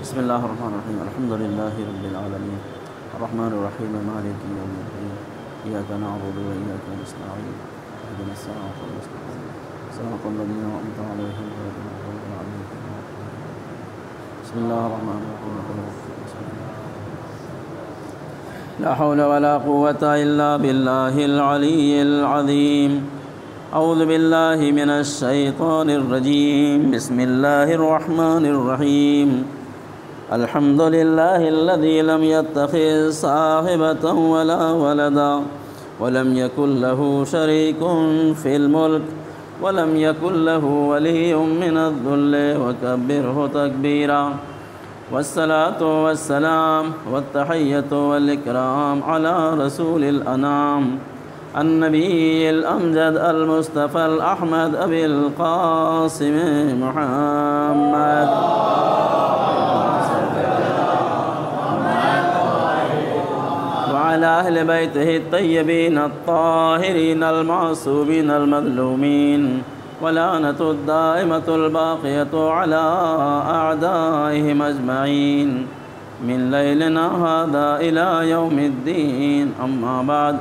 بسم الله الرحمن الرحيم. الحمد لله رب العالمين الرحمن الرحيم مالك يوم الدين إياك نعبد وإياك نستعين اهدنا الصراط المستقيم صراط الذين أنعمت عليهم غير المغضوب عليهم ولا الضالين. بسم الله الرحمن الرحيم. لا حول ولا قوة إلا بالله العلي العظيم. أعوذ بالله من الشيطان الرجيم. بسم الله الرحمن الرحيم. الحمد لله الذي لم يتخذ صاحبة ولا ولدا ولم يكن له شريك في الملك ولم يكن له ولي من الذل وكبره تكبيرا. والصلاة والسلام والتحية والإكرام على رسول الأنام النبي الأمجد المصطفى الأحمد أبي القاسم محمد وعلى أهل بيته الطيبين الطاهرين المعصومين المظلومين ولعنة الدائمة الباقية على أعدائهم أجمعين من ليلنا هذا إلى يوم الدين. أما بعد،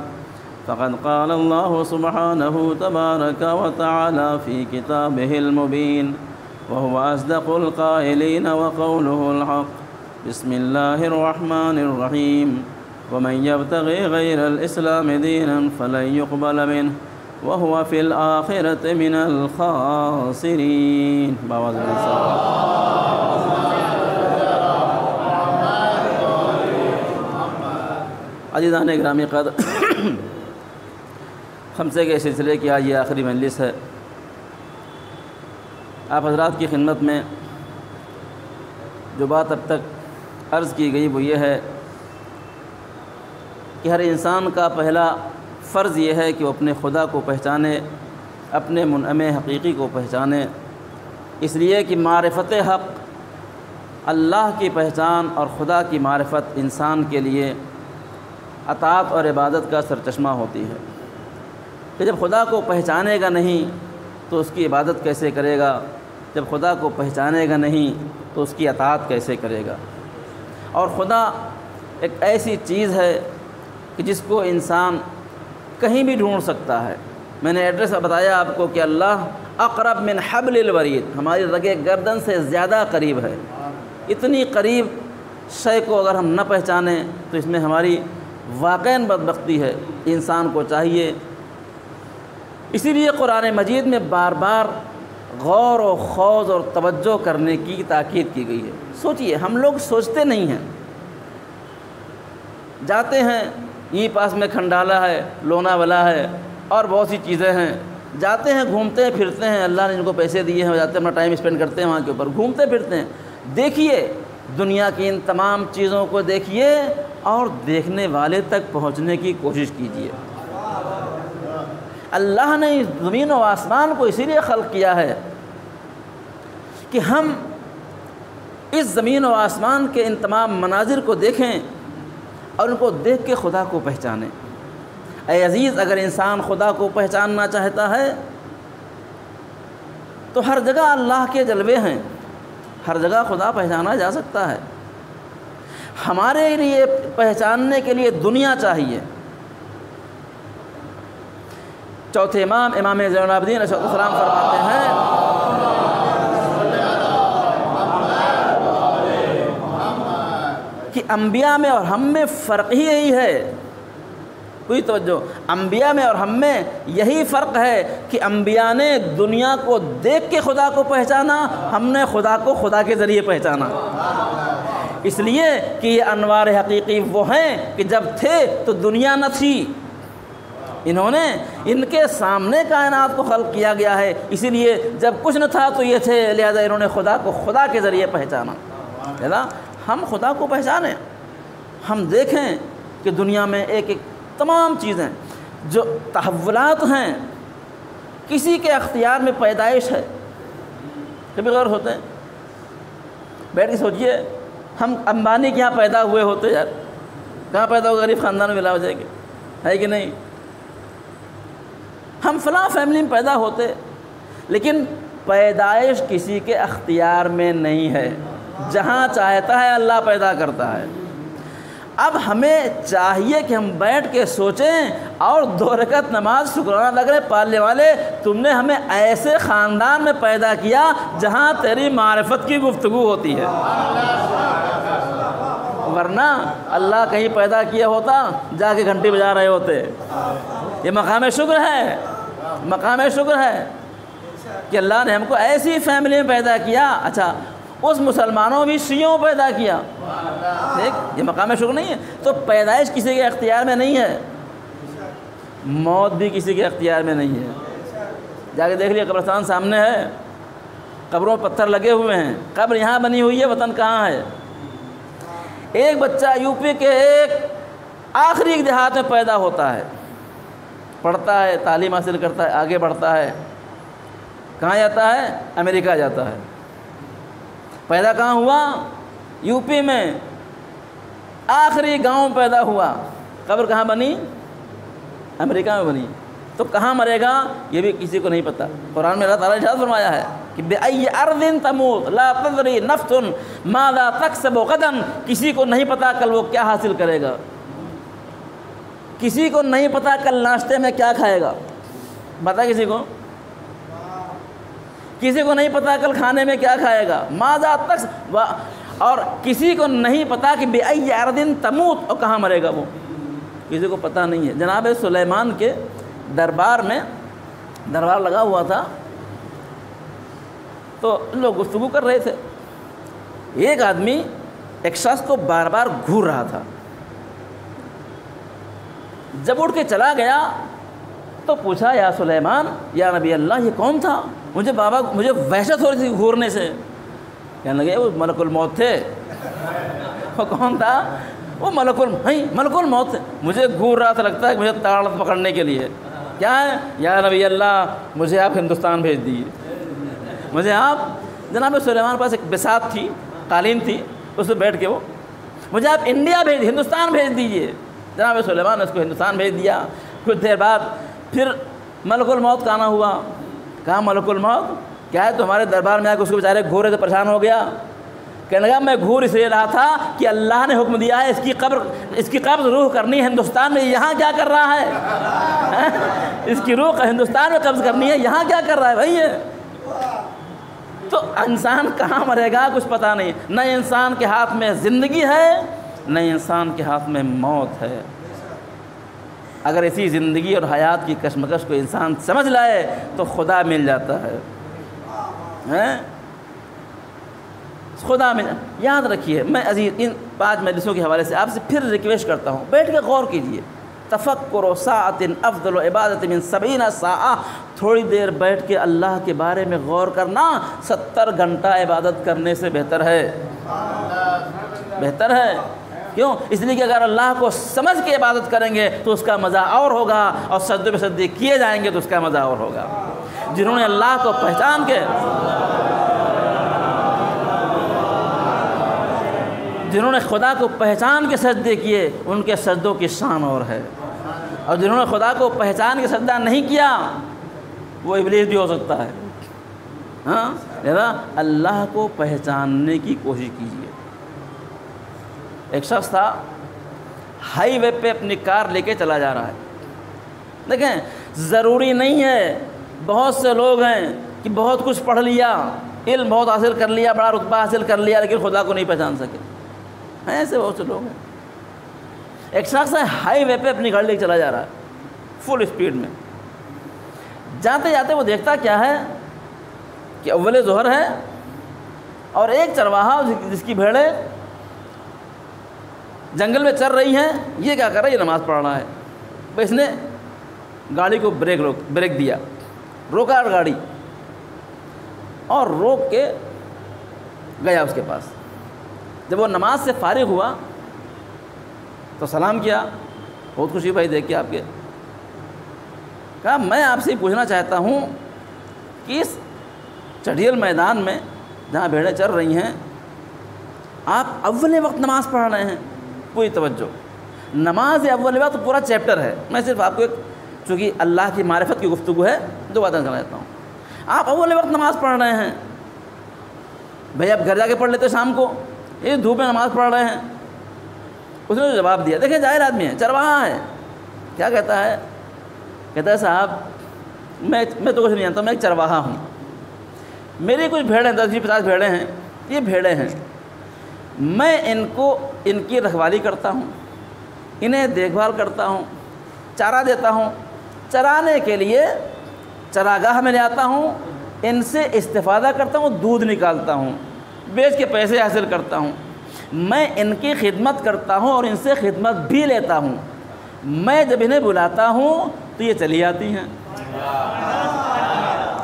فقد قال الله سبحانه تبارك وتعالى في كتابه المبين وهو أصدق القائلين وقوله الحق. بسم الله الرحمن الرحيم. ومن يبتغي غير الإسلام دينا فلن يقبل منه وهو في الآخرة من الخاسرين. عزیزان گرامی قدر، خمسے کے سلسلے کی آج یہ آخری مجلس ہے. آپ حضرات کی خدمت میں جو بات اب تک عرض کی گئی وہ یہ ہے کہ ہر انسان کا پہلا فرض یہ ہے کہ وہ اپنے خدا کو پہچانے، اپنے منعم حقیقی کو پہچانے. اس لیے کہ معرفت حق، اللہ کی پہچان اور خدا کی معرفت انسان کے لیے اطاعت اور عبادت کا سرچشمہ ہوتی ہے. کہ جب خدا کو پہچانے گا نہیں تو اس کی عبادت کیسے کرے گا؟ جب خدا کو پہچانے گا نہیں تو اس کی اطاعت کیسے کرے گا؟ اور خدا ایک ایسی چیز ہے کہ جس کو انسان کہیں بھی ڈھونڈ سکتا ہے. میں نے ایڈریس بتایا آپ کو کہ اللہ اقرب من حبل الورید، ہماری رگ گردن سے زیادہ قریب ہے. اتنی قریب شے کو اگر ہم نہ پہچانیں تو اس میں ہماری واقعاً بدبختی ہے. انسان کو چاہیے، اسی لیے قرآن مجید میں بار بار غور و خوض اور توجہ کرنے کی تاکید کی گئی ہے. سوچئے، ہم لوگ سوچتے نہیں ہیں. جاتے ہیں، یہ پاس میں کھنڈالا ہے، لوناوالا ہے اور بہت سی چیزیں ہیں. جاتے ہیں، گھومتے ہیں پھرتے ہیں. اللہ نے ان کو پیسے دیے ہیں، جاتے ہیں اپنا ٹائم اسپینڈ کرتے ہیں وہاں کے اوپر، گھومتے پھرتے ہیں. دیکھیے دنیا کی ان تمام چیزوں کو دیکھیے اور دیکھنے والے تک پہنچنے کی کوشش کیجیے. اللہ نے اس زمین و آسمان کو اسی لیے خلق کیا ہے کہ ہم اس زمین و آسمان کے ان تمام مناظر کو دیکھیں اور ان کو دیکھ کے خدا کو پہچانیں. اے عزیز، اگر انسان خدا کو پہچاننا چاہتا ہے تو ہر جگہ اللہ کے جلوے ہیں، ہر جگہ خدا پہچانا جا سکتا ہے. ہمارے لیے پہچاننے کے لیے دنیا چاہیے. چوتھے امام زین العابدین علیہ السلام فرماتے ہیں کہ انبیاء میں اور ہم میں فرق ہی یہی ہے. کوئی توجہ، انبیاء میں اور ہم میں یہی فرق ہے کہ انبیاء نے دنیا کو دیکھ کے خدا کو پہچانا، ہم نے خدا کو خدا کے ذریعے پہچانا. اس لیے کہ یہ انوار حقیقی وہ ہیں کہ جب تھے تو دنیا نہ تھی. انہوں نے ان کے سامنے کائنات کو خلق کیا گیا ہے، اسی لیے جب کچھ نہ تھا تو یہ تھے، لہذا انہوں نے خدا کو خدا کے ذریعے پہچانا. لہذا ہم خدا کو پہچانیں، ہم دیکھیں کہ دنیا میں ایک ایک تمام چیزیں جو تحولات ہیں کسی کے اختیار میں پیدائش ہے. کبھی غور ہوتے ہیں، بیٹھ کے سوچئے، ہم امبانی کے یہاں پیدا ہوئے ہوتے یار، کہاں پیدا ہو؟ غریب خاندان میں ملا ہو جائے گے، ہے کہ نہیں؟ ہم فلاں فیملی میں پیدا ہوتے، لیکن پیدائش کسی کے اختیار میں نہیں ہے. جہاں چاہتا ہے اللہ پیدا کرتا ہے۔ اب ہمیں چاہیے کہ ہم بیٹھ کے سوچیں اور 2 رکعت نماز شکرانہ ادا کریں، پالنے والے تم نے ہمیں ایسے خاندان میں پیدا کیا جہاں تیری معرفت کی گفتگو ہوتی ہے، ورنہ اللہ کہیں پیدا کیا ہوتا جا کے گھنٹی بجا رہے ہوتے۔ یہ مقام شکر ہے، مقام شکر ہے کہ اللہ نے ہم کو ایسی فیملی میں پیدا کیا۔ اچھا، اس مسلمانوں بھی شیعوں پیدا کیا، ٹھیک، یہ مقام شکر نہیں ہے؟ تو پیدائش کسی کے اختیار میں نہیں ہے، موت بھی کسی کے اختیار میں نہیں ہے۔ جا کے دیکھ لیا، قبرستان سامنے ہے، قبروں پتھر لگے ہوئے ہیں، قبر یہاں بنی ہوئی ہے، وطن کہاں ہے؟ ایک بچہ یو پی کے ایک آخری ایک دیہات میں پیدا ہوتا ہے، پڑھتا ہے، تعلیم حاصل کرتا ہے، آگے بڑھتا ہے، کہاں جاتا ہے؟ امریکہ جاتا ہے۔ پیدا کہاں ہوا؟ یو پی میں، آخری گاؤں پیدا ہوا، قبر کہاں بنی؟ امریکہ میں بنی۔ تو کہاں مرے گا یہ بھی کسی کو نہیں پتہ۔ قرآن میں اللہ تعالیٰ نے ارشاد فرمایا ہے کہ بِأَيِّ أَرْضٍ تَمُوتُ لَا تَدْرِي نَفْسٌ مَاذَا تَكْسِبُ غَدًا، کسی کو نہیں پتہ کل وہ کیا حاصل کرے گا، کسی کو نہیں پتہ کل ناشتے میں کیا کھائے گا، پتہ کسی کو؟ کسی کو نہیں پتہ کل کھانے میں کیا کھائے گا، ماذا تکسب، اور کسی کو نہیں پتہ کہ بِأَيِّ أَرْضٍ تَمُوتُ، اور کہاں مرے گا وہ، کسی کو پتہ نہیں ہے۔ جناب سلیمان کے دربار میں دربار لگا ہوا تھا، تو لوگ گفتگو کر رہے تھے، ایک آدمی ایک شخص کو بار بار گھور رہا تھا، جب اٹھ کے چلا گیا تو پوچھا یا سلیمان یا نبی اللہ یہ کون تھا؟ مجھے وحشت ہو رہی تھی گھورنے سے۔ کہنے لگے وہ ملک الموت تھے۔ وہ کون تھا؟ وہ ملک الموت تھے، مجھے گھور رہا تھا، لگتا ہے کہ مجھے تاڑ پکڑنے کے لیے۔ کیا ہے؟ یا نبی اللہ مجھے آپ ہندوستان بھیج دیجیے، مجھے آپ، جناب سلیمان کے پاس ایک بساط تھی، قالین تھی، اس پہ بیٹھ کے وہ، مجھے آپ انڈیا ہندوستان بھیج دیجیے۔ جناب سلیمان نے اس کو ہندوستان بھیج دیا۔ کچھ دیر بعد پھر ملک الموت کا آنا ہوا۔ کہا ملک الموت کیا ہے؟ تمہارے دربار میں آ کے اس کو بیچارے گھورے سے پریشان ہو گیا۔ کہنے لگا میں گھور اس لیے رہا تھا کہ اللہ نے حکم دیا ہے اس کی قبض روح کرنی ہے ہندوستان میں، یہاں کیا کر رہا ہے؟ اس کی روح ہندوستان میں قبض کرنی ہے، یہاں کیا کر رہا ہے بھائی؟ تو انسان کہاں مرے گا کچھ پتہ نہیں، نہ انسان کے ہاتھ میں زندگی ہے نہ انسان کے ہاتھ میں موت ہے۔ اگر اسی زندگی اور حیات کی کشمکش کو انسان سمجھ لائے تو خدا مل جاتا ہے، خدا مل۔ یاد رکھیے، میں عزیز ان 5 مجلسوں کے حوالے سے آپ سے پھر ریکویسٹ کرتا ہوں، بیٹھ کے غور کیجئے۔ تفکر ساعۃ افضل عبادت من 70 ساعہ، تھوڑی دیر بیٹھ کے اللہ کے بارے میں غور کرنا 70 گھنٹہ عبادت کرنے سے بہتر ہے، بہتر ہے۔ کیوں؟ اس لیے کہ اگر اللہ کو سمجھ کے عبادت کریں گے تو اس کا مزہ اور ہوگا، اور سجدے پہ سجدے کیے جائیں گے تو اس کا مزہ اور ہوگا۔ جنہوں نے اللہ کو پہچان کے، جنہوں نے خدا کو پہچان کے سجدے کیے ان کے سجدوں کی شان اور ہے، اور جنہوں نے خدا کو پہچان کے سجدہ نہیں کیا وہ ابلیس بھی ہو سکتا ہے۔ ہاں، لہذا اللہ کو پہچاننے کی کوشش کیجیے۔ ایک شخص تھا، ہائی وے پہ اپنی کار لے کے چلا جا رہا ہے۔ دیکھیں، ضروری نہیں ہے، بہت سے لوگ ہیں کہ بہت کچھ پڑھ لیا، علم بہت حاصل کر لیا، بڑا رتبہ حاصل کر لیا، لیکن خدا کو نہیں پہچان سکے، ایسے بہت سے لوگ ہیں۔ ایک شخص ہے، ہائی وے پہ اپنی گاڑی لے کے چلا جا رہا ہے فل اسپیڈ میں، جاتے جاتے وہ دیکھتا کیا ہے کہ اول ظہر ہے اور ایک چرواہا جس کی بھیڑیں جنگل میں چر رہی ہیں، یہ کیا کر رہا ہے؟ یہ نماز پڑھ رہا ہے۔ بس اس نے گاڑی کو بریک دیا، روکا گاڑی اور روک کے گیا اس کے پاس۔ جب وہ نماز سے فارغ ہوا تو سلام کیا، بہت خوشی بھائی دیکھ کے آپ کے۔ کہا میں آپ سے پوچھنا چاہتا ہوں کہ اس چڑھیل میدان میں جہاں بھیڑیں چر رہی ہیں آپ اول وقت نماز پڑھ رہے ہیں؟ پوری توجہ، نماز اول وقت پورا چیپٹر ہے، میں صرف آپ کو ایک، چونکہ اللہ کی معرفت کی گفتگو ہے، 2 باتیں کرنا چاہتا ہوں۔ آپ اول وقت نماز پڑھ رہے ہیں بھائی آپ گھر جا کے پڑھ لیتے شام کو، یہ دھوپ میں نماز پڑھ رہے ہیں۔ اس نے جواب دیا، دیکھیں ظاہر آدمی ہے، چرواہا ہے، کیا کہتا ہے؟ کہتا ہے صاحب میں تو کچھ نہیں جانتا، میں ایک چرواہا ہوں، میری کچھ بھیڑیں 10-50 بھیڑیں ہیں، یہ بھیڑیں ہیں، میں ان کی رکھوالی کرتا ہوں، انہیں دیکھ بھال کرتا ہوں، چارہ دیتا ہوں، چرانے کے لیے چراگاہ میں لے آتا ہوں، ان سے استفادہ کرتا ہوں، دودھ نکالتا ہوں، بیچ کے پیسے حاصل کرتا ہوں، میں ان کی خدمت کرتا ہوں اور ان سے خدمت بھی لیتا ہوں، میں جب انہیں بلاتا ہوں تو یہ چلی آتی ہیں،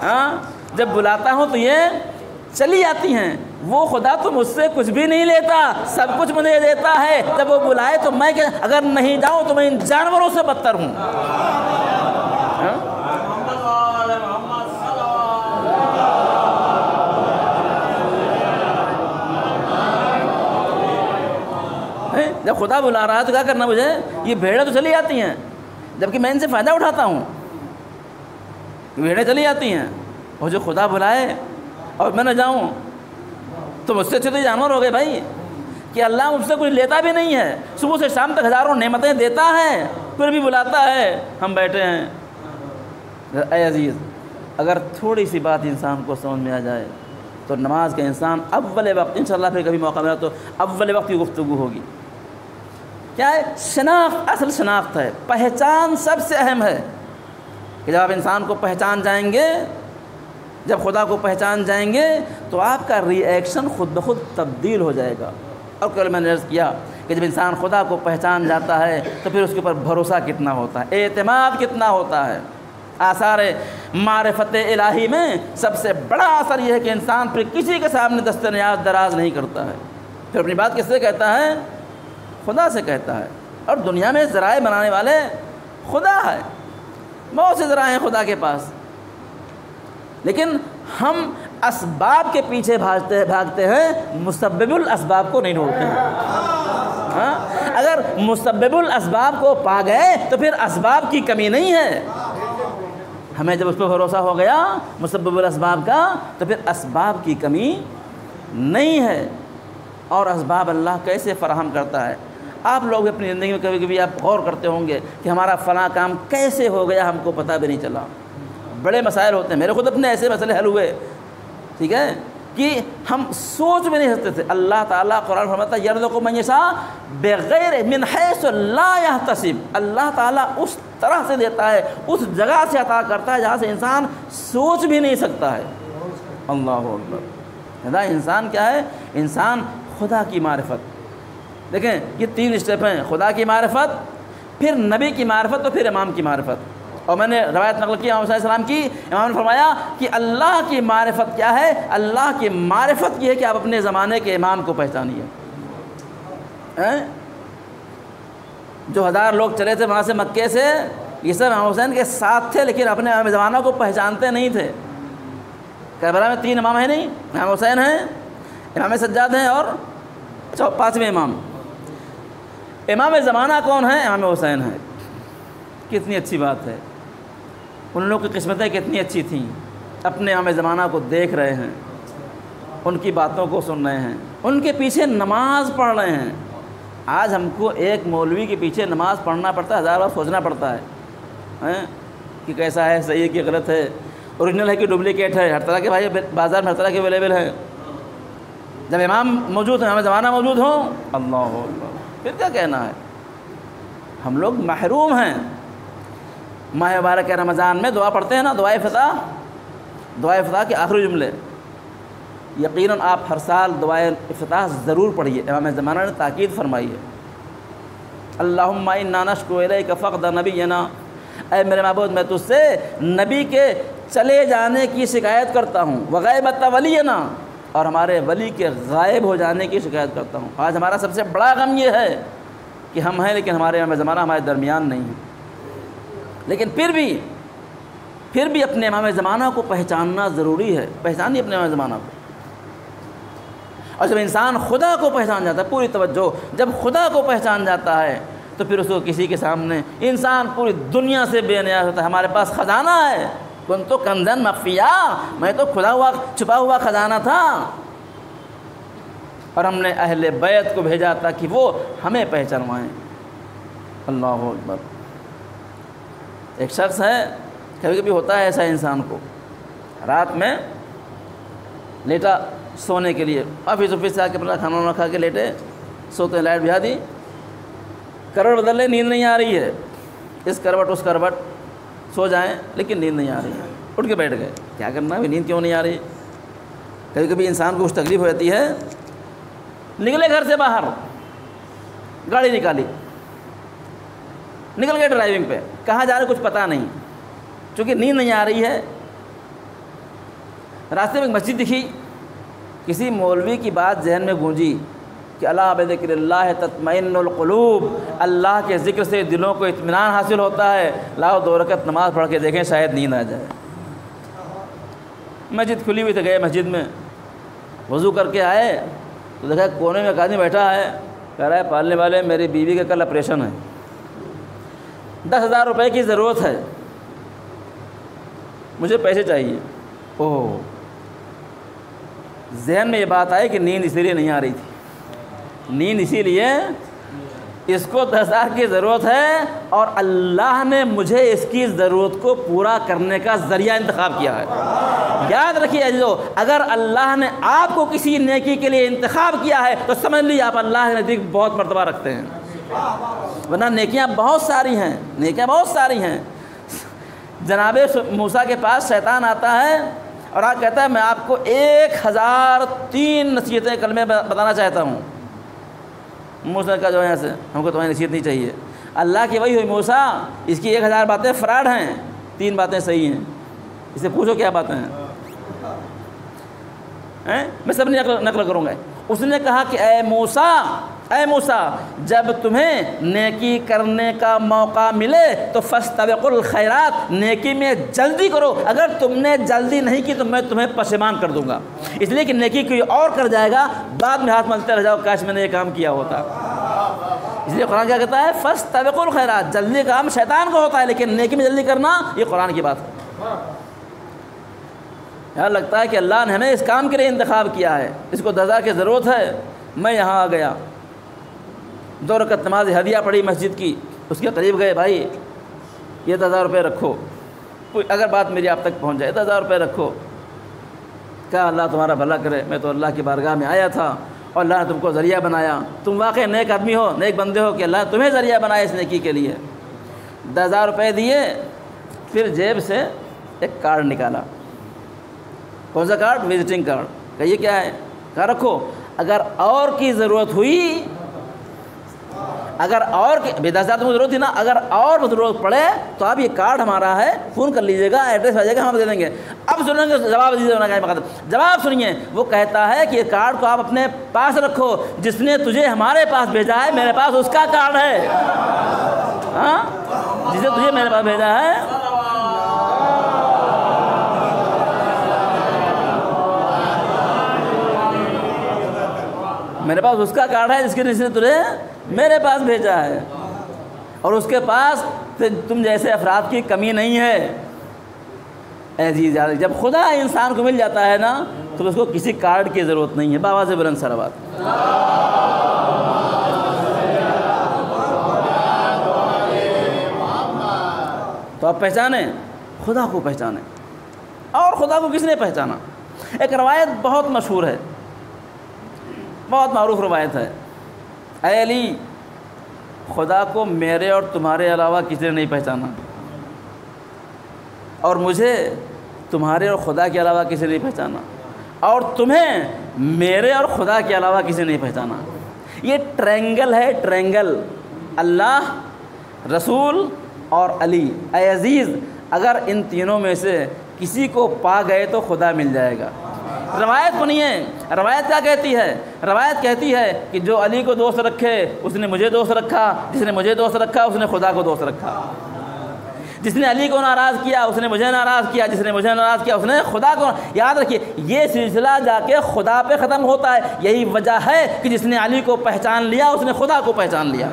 ہاں جب بلاتا ہوں تو یہ چلی آتی ہیں۔ وہ خدا تو مجھ سے کچھ بھی نہیں لیتا، سب کچھ مجھے دیتا ہے، جب وہ بلائے تو میں اگر نہیں جاؤں تو میں ان جانوروں سے بدتر ہوں۔ جب خدا بلا رہا ہے تو کیا کرنا مجھے؟ یہ بھیڑیں تو چلی آتی ہیں، جبکہ میں ان سے فائدہ اٹھاتا ہوں، بھیڑیں چلی آتی ہیں، اور جو خدا بلائے اور میں نہ جاؤں تو مجھ سے اچھے تو جانور ہو گئے بھائی، کہ اللہ مجھ سے کچھ لیتا بھی نہیں ہے، صبح سے شام تک ہزاروں نعمتیں دیتا ہے، پھر بھی بلاتا ہے، ہم بیٹھے ہیں۔ اے عزیز، اگر تھوڑی سی بات انسان کو سمجھ میں آ جائے تو نماز کا انسان اول وقت، انشاءاللہ پھر کبھی موقع ملا تو اول وقت کی گفتگو ہوگی۔ کیا ہے؟ شناخت، اصل شناخت ہے، پہچان سب سے اہم ہے، کہ جب آپ انسان کو پہچان جائیں گے، جب خدا کو پہچان جائیں گے تو آپ کا ری ایکشن خود بخود تبدیل ہو جائے گا۔ اور کل میں نے عرض کیا کہ جب انسان خدا کو پہچان جاتا ہے تو پھر اس کے اوپر بھروسہ کتنا ہوتا ہے، اعتماد کتنا ہوتا ہے۔ آثار معرفت الہی میں سب سے بڑا اثر یہ ہے کہ انسان پھر کسی کے سامنے دست نیاز دراز نہیں کرتا ہے، پھر اپنی بات کس سے کہتا ہے؟ خدا سے کہتا ہے۔ اور دنیا میں ذرائع بنانے والے خدا ہے، بہت سے ذرائع ہیں خدا کے پاس، لیکن ہم اسباب کے پیچھے بھاگتے ہیں، مسبب الاسباب کو نہیں ڈھونڈتے ہیں۔ ہاں، اگر مسبب الاسباب کو پا گئے تو پھر اسباب کی کمی نہیں ہے۔ ہمیں جب اس پہ بھروسہ ہو گیا مسبب الاسباب کا تو پھر اسباب کی کمی نہیں ہے۔ اور اسباب اللہ کیسے فراہم کرتا ہے؟ آپ لوگ اپنی زندگی میں کبھی کبھی آپ غور کرتے ہوں گے کہ ہمارا فلاں کام کیسے ہو گیا، ہم کو پتہ بھی نہیں چلا۔ بڑے مسائل ہوتے ہیں، میرے خود اپنے ایسے مسئلے حل ہوئے، ٹھیک ہے، کہ ہم سوچ بھی نہیں سکتے تھے۔ اللہ تعالیٰ قرآن فرماتا ہے یرزق من یشاء بغیر من حیث لا یحتسب، اللہ تعالیٰ اس طرح سے دیتا ہے، اس جگہ سے عطا کرتا ہے جہاں سے انسان سوچ بھی نہیں سکتا ہے۔ اللہ اکبر۔ انسان کیا ہے؟ انسان خدا کی معرفت، دیکھیں یہ 3 اسٹیپ ہیں، خدا کی معرفت، پھر نبی کی معرفت، اور پھر امام کی معرفت۔ اور میں نے روایت نقل کی امام صلی اللہ علیہ وسلم کی، امام نے فرمایا کہ اللہ کی معرفت کیا ہے؟ اللہ کی معرفت یہ ہے کہ آپ اپنے زمانے کے امام کو پہچانیے۔ جو 1000 لوگ چلے تھے وہاں سے مکے سے، یہ سب امام حسین کے ساتھ تھے، لیکن اپنے امام زمانہ کو پہچانتے نہیں تھے۔ کربلا میں 3 امام ہیں نہیں، امام حسین ہیں، امام سجاد ہیں، اور 5ویں امام۔ امام زمانہ کون ہیں؟ امام حسین ہیں۔ کتنی اچھی بات ہے، ان لوگوں کی قسمتیں کتنی اچھی تھیں، اپنے امام زمانہ کو دیکھ رہے ہیں، ان کی باتوں کو سن رہے ہیں، ان کے پیچھے نماز پڑھ رہے ہیں۔ آج ہم کو ایک مولوی کے پیچھے نماز پڑھنا پڑتا ہے، 1000 بار سوچنا پڑتا ہے کہ کیسا ہے، صحیح ہے کہ غلط ہے، اوریجنل ہے کہ ڈپلیکیٹ ہے، ہر طرح کے بھائی بازار میں ہر طرح کے اویلیبل ہیں۔ جب امام موجود ہیں، امام زمانہ موجود ہوں، اللہ اکبر، پھر کیا کہنا ہے؟ ہم لوگ محروم ہیں۔ ماہ مبارک رمضان میں دعا پڑھتے ہیں نا، دعائے افتتاح کے آخری جملے، یقیناً آپ ہر سال دعائے افتتاح ضرور پڑھیے، امام زمانہ نے تاکید فرمائی ہے۔ اللہم انا نشکو الیک فقد نبینا، اے میرے معبود میں تجھ سے نبی کے چلے جانے کی شکایت کرتا ہوں، وغیبت ولینا، اور ہمارے ولی کے غائب ہو جانے کی شکایت کرتا ہوں۔ آج ہمارا سب سے بڑا غم یہ ہے کہ ہم ہیں لیکن ہمارے امام زمانہ ہمارے درمیان نہیں ہیں۔ لیکن پھر بھی اپنے امام زمانہ کو پہچاننا ضروری ہے، پہچانیے اپنے امام زمانہ کو۔ اور جب انسان خدا کو پہچان جاتا ہے، پوری توجہ، جب خدا کو پہچان جاتا ہے تو پھر اس کو کسی کے سامنے انسان پوری دنیا سے بے نیاز ہوتا ہے۔ ہمارے پاس خزانہ ہے، کنتو کنزن مخفیا، میں تو کھلا ہوا چھپا ہوا خزانہ تھا، اور ہم نے اہل بیت کو بھیجا تاکہ وہ ہمیں پہچانوائیں۔ اللہ اکبر۔ ایک شخص ہے، کبھی کبھی ہوتا ہے ایسا انسان کو، رات میں لیٹا سونے کے لیے، آفس سے آ کے اپنا کھانا وانا کھا کے لیٹے، سوتے ہیں، لائٹ بجھا دی، کروٹ بدل لے، نیند نہیں آ رہی ہے، اس کروٹ اس کروٹ سو جائیں لیکن نیند نہیں آ رہی ہے، اٹھ کے بیٹھ گئے، کیا کرنا ہے، نیند کیوں نہیں آ رہی؟ کبھی کبھی انسان کو کچھ تکلیف ہو جاتی ہے، نکلے گھر سے باہر، گاڑی نکالی، نکل گئے ڈرائیونگ پہ، کہاں جا رہے کچھ پتہ نہیں، چونکہ نیند نہیں آ رہی ہے۔ راستے میں ایک مسجد دکھی، کسی مولوی کی بات ذہن میں گونجی کہ الا بذکر اللہ تطمئن القلوب، اللہ کے ذکر سے دلوں کو اطمینان حاصل ہوتا ہے، لاؤ 2 رکعت نماز پڑھ کے دیکھیں شاید نیند آ جائے۔ مسجد کھلی ہوئی تھی، گئے مسجد میں، وضو کر کے آئے تو دیکھا کونے میں ایک آدمی بیٹھا ہے، کہہ رہا ہے پالنے والے میری بیوی کا کل آپریشن ہے، 10,000 روپے کی ضرورت ہے، مجھے پیسے چاہیے۔ اوہ، ذہن میں یہ بات آئی کہ نیند اسی لیے نہیں آ رہی تھی، نیند اسی لیے اس کو 10,000 کی ضرورت ہے اور اللہ نے مجھے اس کی ضرورت کو پورا کرنے کا ذریعہ انتخاب کیا ہے۔ یاد رکھیے عزیزو، اگر اللہ نے آپ کو کسی نیکی کے لیے انتخاب کیا ہے تو سمجھ لیجیے آپ اللہ کے نزدیک بہت مرتبہ رکھتے ہیں، ورنہ نیکیاں بہت ساری ہیں، نیکیاں بہت ساری ہیں۔ جناب موسیٰ کے پاس شیطان آتا ہے اور آپ کہتا ہے میں آپ کو 1003 نصیحتیں کلمے بتانا چاہتا ہوں۔ موسیٰ نے کہا جو یہاں سے ہم کو تمہاری نصیحت نہیں چاہیے، اللہ کی وہی ہوئی موسیٰ اس کی 1000 باتیں فراڈ ہیں، 3 باتیں صحیح ہیں، اسے پوچھو کیا باتیں ہیں، میں سب نقل کروں گا۔ اس نے کہا کہ اے موسیٰ جب تمہیں نیکی کرنے کا موقع ملے تو فاستبقوا الخیرات، نیکی میں جلدی کرو، اگر تم نے جلدی نہیں کی تو میں تمہیں پشیمان کر دوں گا، اس لیے کہ نیکی کوئی اور کر جائے گا، بعد میں ہاتھ ملتے رہ جاؤ کاش میں نے یہ کام کیا ہوتا۔ اس لیے قرآن کیا کہتا ہے، فاستبقوا الخیرات، جلدی کام شیطان کو ہوتا ہے لیکن نیکی میں جلدی کرنا یہ قرآن کی بات ہے۔ یہاں لگتا ہے کہ اللہ نے ہمیں اس کام کے لیے انتخاب کیا ہے، اس کو 10,000 کی ضرورت ہے، میں یہاں آ گیا، 2 رکعت نماز ہدیہ پڑھی مسجد کی، اس کے قریب گئے، بھائی یہ 10,000 روپے رکھو، اگر بات میری آپ تک پہنچ جائے 10,000 روپے رکھو۔ کہا اللہ تمہارا بھلا کرے، میں تو اللہ کی بارگاہ میں آیا تھا اور اللہ نے تم کو ذریعہ بنایا، تم واقعی نیک آدمی ہو، نیک بندے ہو کہ اللہ نے تمہیں ذریعہ بنایا اس نیکی کے لیے۔ 10,000 روپے دیے، پھر جیب سے ایک کارڈ نکالا۔ کون سا کارڈ؟ Visiting card. کہ یہ کیا ہے؟ کہا رکھو، اگر اور کی ضرورت ہوئی، اگر اور کی 10,000 تم کو ضرورت تھی نا، اگر اور ضرورت پڑے تو آپ یہ کارڈ ہمارا ہے، فون کر لیجیے گا، ایڈریس آ جائے گا، ہم دے دیں گے۔ اب سنیں گے جواب سنیے، وہ کہتا ہے کہ یہ کارڈ کو آپ اپنے پاس رکھو، جس نے تجھے ہمارے پاس بھیجا ہے میرے پاس اس کا کارڈ ہے، ہاں جسے تجھے میرے پاس بھیجا ہے میرے پاس اس کا کارڈ ہے جس نے تجھے میرے پاس بھیجا ہے، اور اس کے پاس تم جیسے افراد کی کمی نہیں ہے۔ اے عزیز یار، جب خدا انسان کو مل جاتا ہے نا تو اس کو کسی کارڈ کی ضرورت نہیں ہے۔ بآواز بلند صلوات۔ تو آپ پہچانیں، خدا کو پہچانیں، اور خدا کو کس نے پہچانا؟ ایک روایت بہت مشہور ہے، بہت معروف روایت ہے، اے علی خدا کو میرے اور تمہارے علاوہ کسی نے نہیں پہچانا، اور مجھے تمہارے اور خدا کے علاوہ کسی نے نہیں پہچانا، اور تمہیں میرے اور خدا کے علاوہ کسی نے نہیں پہچانا۔ یہ ٹرینگل ہے، ٹرینگل، اللہ، رسول اور علی۔ اے عزیز، اگر ان تینوں میں سے کسی کو پا گئے تو خدا مل جائے گا۔ روایت سنیے، روایت کیا کہتی ہے؟ روایت کہتی ہے کہ جو علی کو دوست رکھے اس نے مجھے دوست رکھا، جس نے مجھے دوست رکھا اس نے خدا کو دوست رکھا، جس نے علی کو ناراض کیا اس نے مجھے ناراض کیا، جس نے مجھے ناراض کیا اس نے خدا کو۔ یاد رکھیے یہ سلسلہ جا کے خدا پہ ختم ہوتا ہے۔ یہی وجہ ہے کہ جس نے علی کو پہچان لیا اس نے خدا کو پہچان لیا،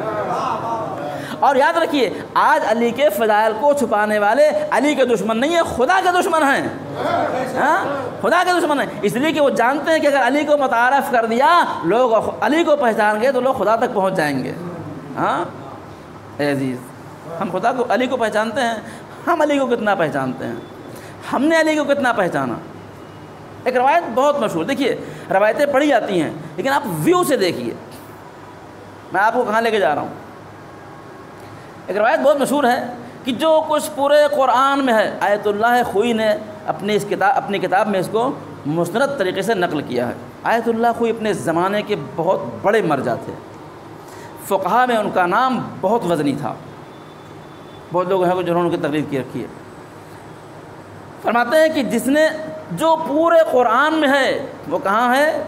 اور یاد رکھیے آج علی کے فضائل کو چھپانے والے علی کے دشمن نہیں ہیں، خدا کے دشمن ہیں، خدا کے دشمن ہیں، اس لیے کہ وہ جانتے ہیں کہ اگر علی کو متعارف کر دیا لوگ علی کو پہچان گئے تو لوگ خدا تک پہنچ جائیں گے۔ اے عزیز، ہم خدا کو علی کو پہچانتے ہیں، ہم علی کو کتنا پہچانتے ہیں، ہم نے علی کو کتنا پہچانا؟ ایک روایت بہت مشہور، دیکھیے روایتیں پڑھی جاتی ہیں لیکن آپ ویو سے دیکھیے، میں آپ کو کہاں لے کے جا رہا ہوں۔ ایک روایت بہت مشہور ہے کہ جو کچھ پورے قرآن میں ہے آیت اللہ خوئی نے اپنی کتاب میں اس کو مستند طریقے سے نقل کیا ہے۔ آیت اللہ خوئی اپنے زمانے کے بہت بڑے مرجع تھے، فقہا میں ان کا نام بہت وزنی تھا، بہت لوگ ہیں جنہوں نے ان کی تقریر کی رکھی ہے۔ فرماتے ہیں کہ جس نے جو پورے قرآن میں ہے وہ کہاں ہے؟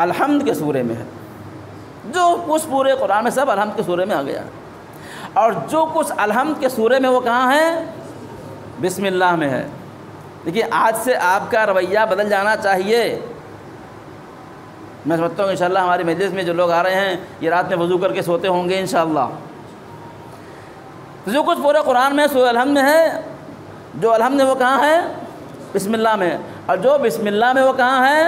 الحمد کے سورے میں ہے، جو کچھ پورے قرآن میں سب الحمد کے سورے میں آ گیا ہے، اور جو کچھ الحمد کے سورے میں وہ کہاں ہے؟ بسم اللہ میں ہے۔ دیکھیے آج سے آپ کا رویہ بدل جانا چاہیے۔ میں سمجھتا ہوں انشاءاللہ ہماری مجلس میں جو لوگ آ رہے ہیں یہ رات میں وضو کر کے سوتے ہوں گے انشاءاللہ۔ جو کچھ پورے قرآن میں سورہ الحمد میں ہے، جو الحمد ہے وہ کہاں ہے؟ بسم اللہ میں، اور جو بسم اللہ میں وہ کہاں ہے؟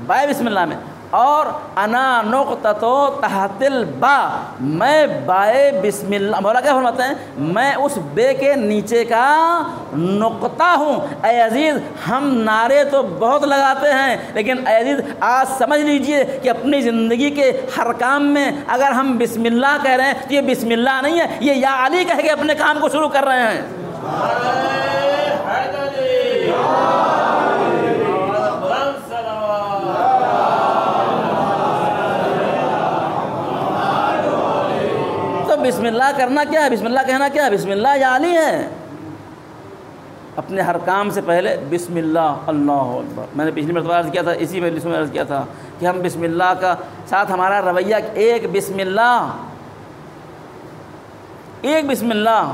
بائے بسم اللہ میں۔ اور انا نقطۃ تحت البا، میں بائے بسم اللہ، مولا کیا فرماتے ہیں؟ میں اس بے کے نیچے کا نقطہ ہوں۔ اے عزیز ہم نعرے تو بہت لگاتے ہیں لیکن اے عزیز آج سمجھ لیجئے کہ اپنی زندگی کے ہر کام میں اگر ہم بسم اللہ کہہ رہے ہیں تو یہ بسم اللہ نہیں ہے، یہ یا علی کہہ کے اپنے کام کو شروع کر رہے ہیں۔ تو بسم اللہ کرنا کیا ہے؟ بسم اللہ کہنا کیا ہے؟ بسم اللہ یا علی ہے۔ اپنے ہر کام سے پہلے بسم اللہ، اللہ اکبر۔ میں نے پچھلی مرتبہ عرض کیا تھا، اسی مجلس میں عرض کیا تھا کہ ہم بسم اللہ کا ساتھ ہمارا رویہ ایک بسم اللہ، ایک بسم اللہ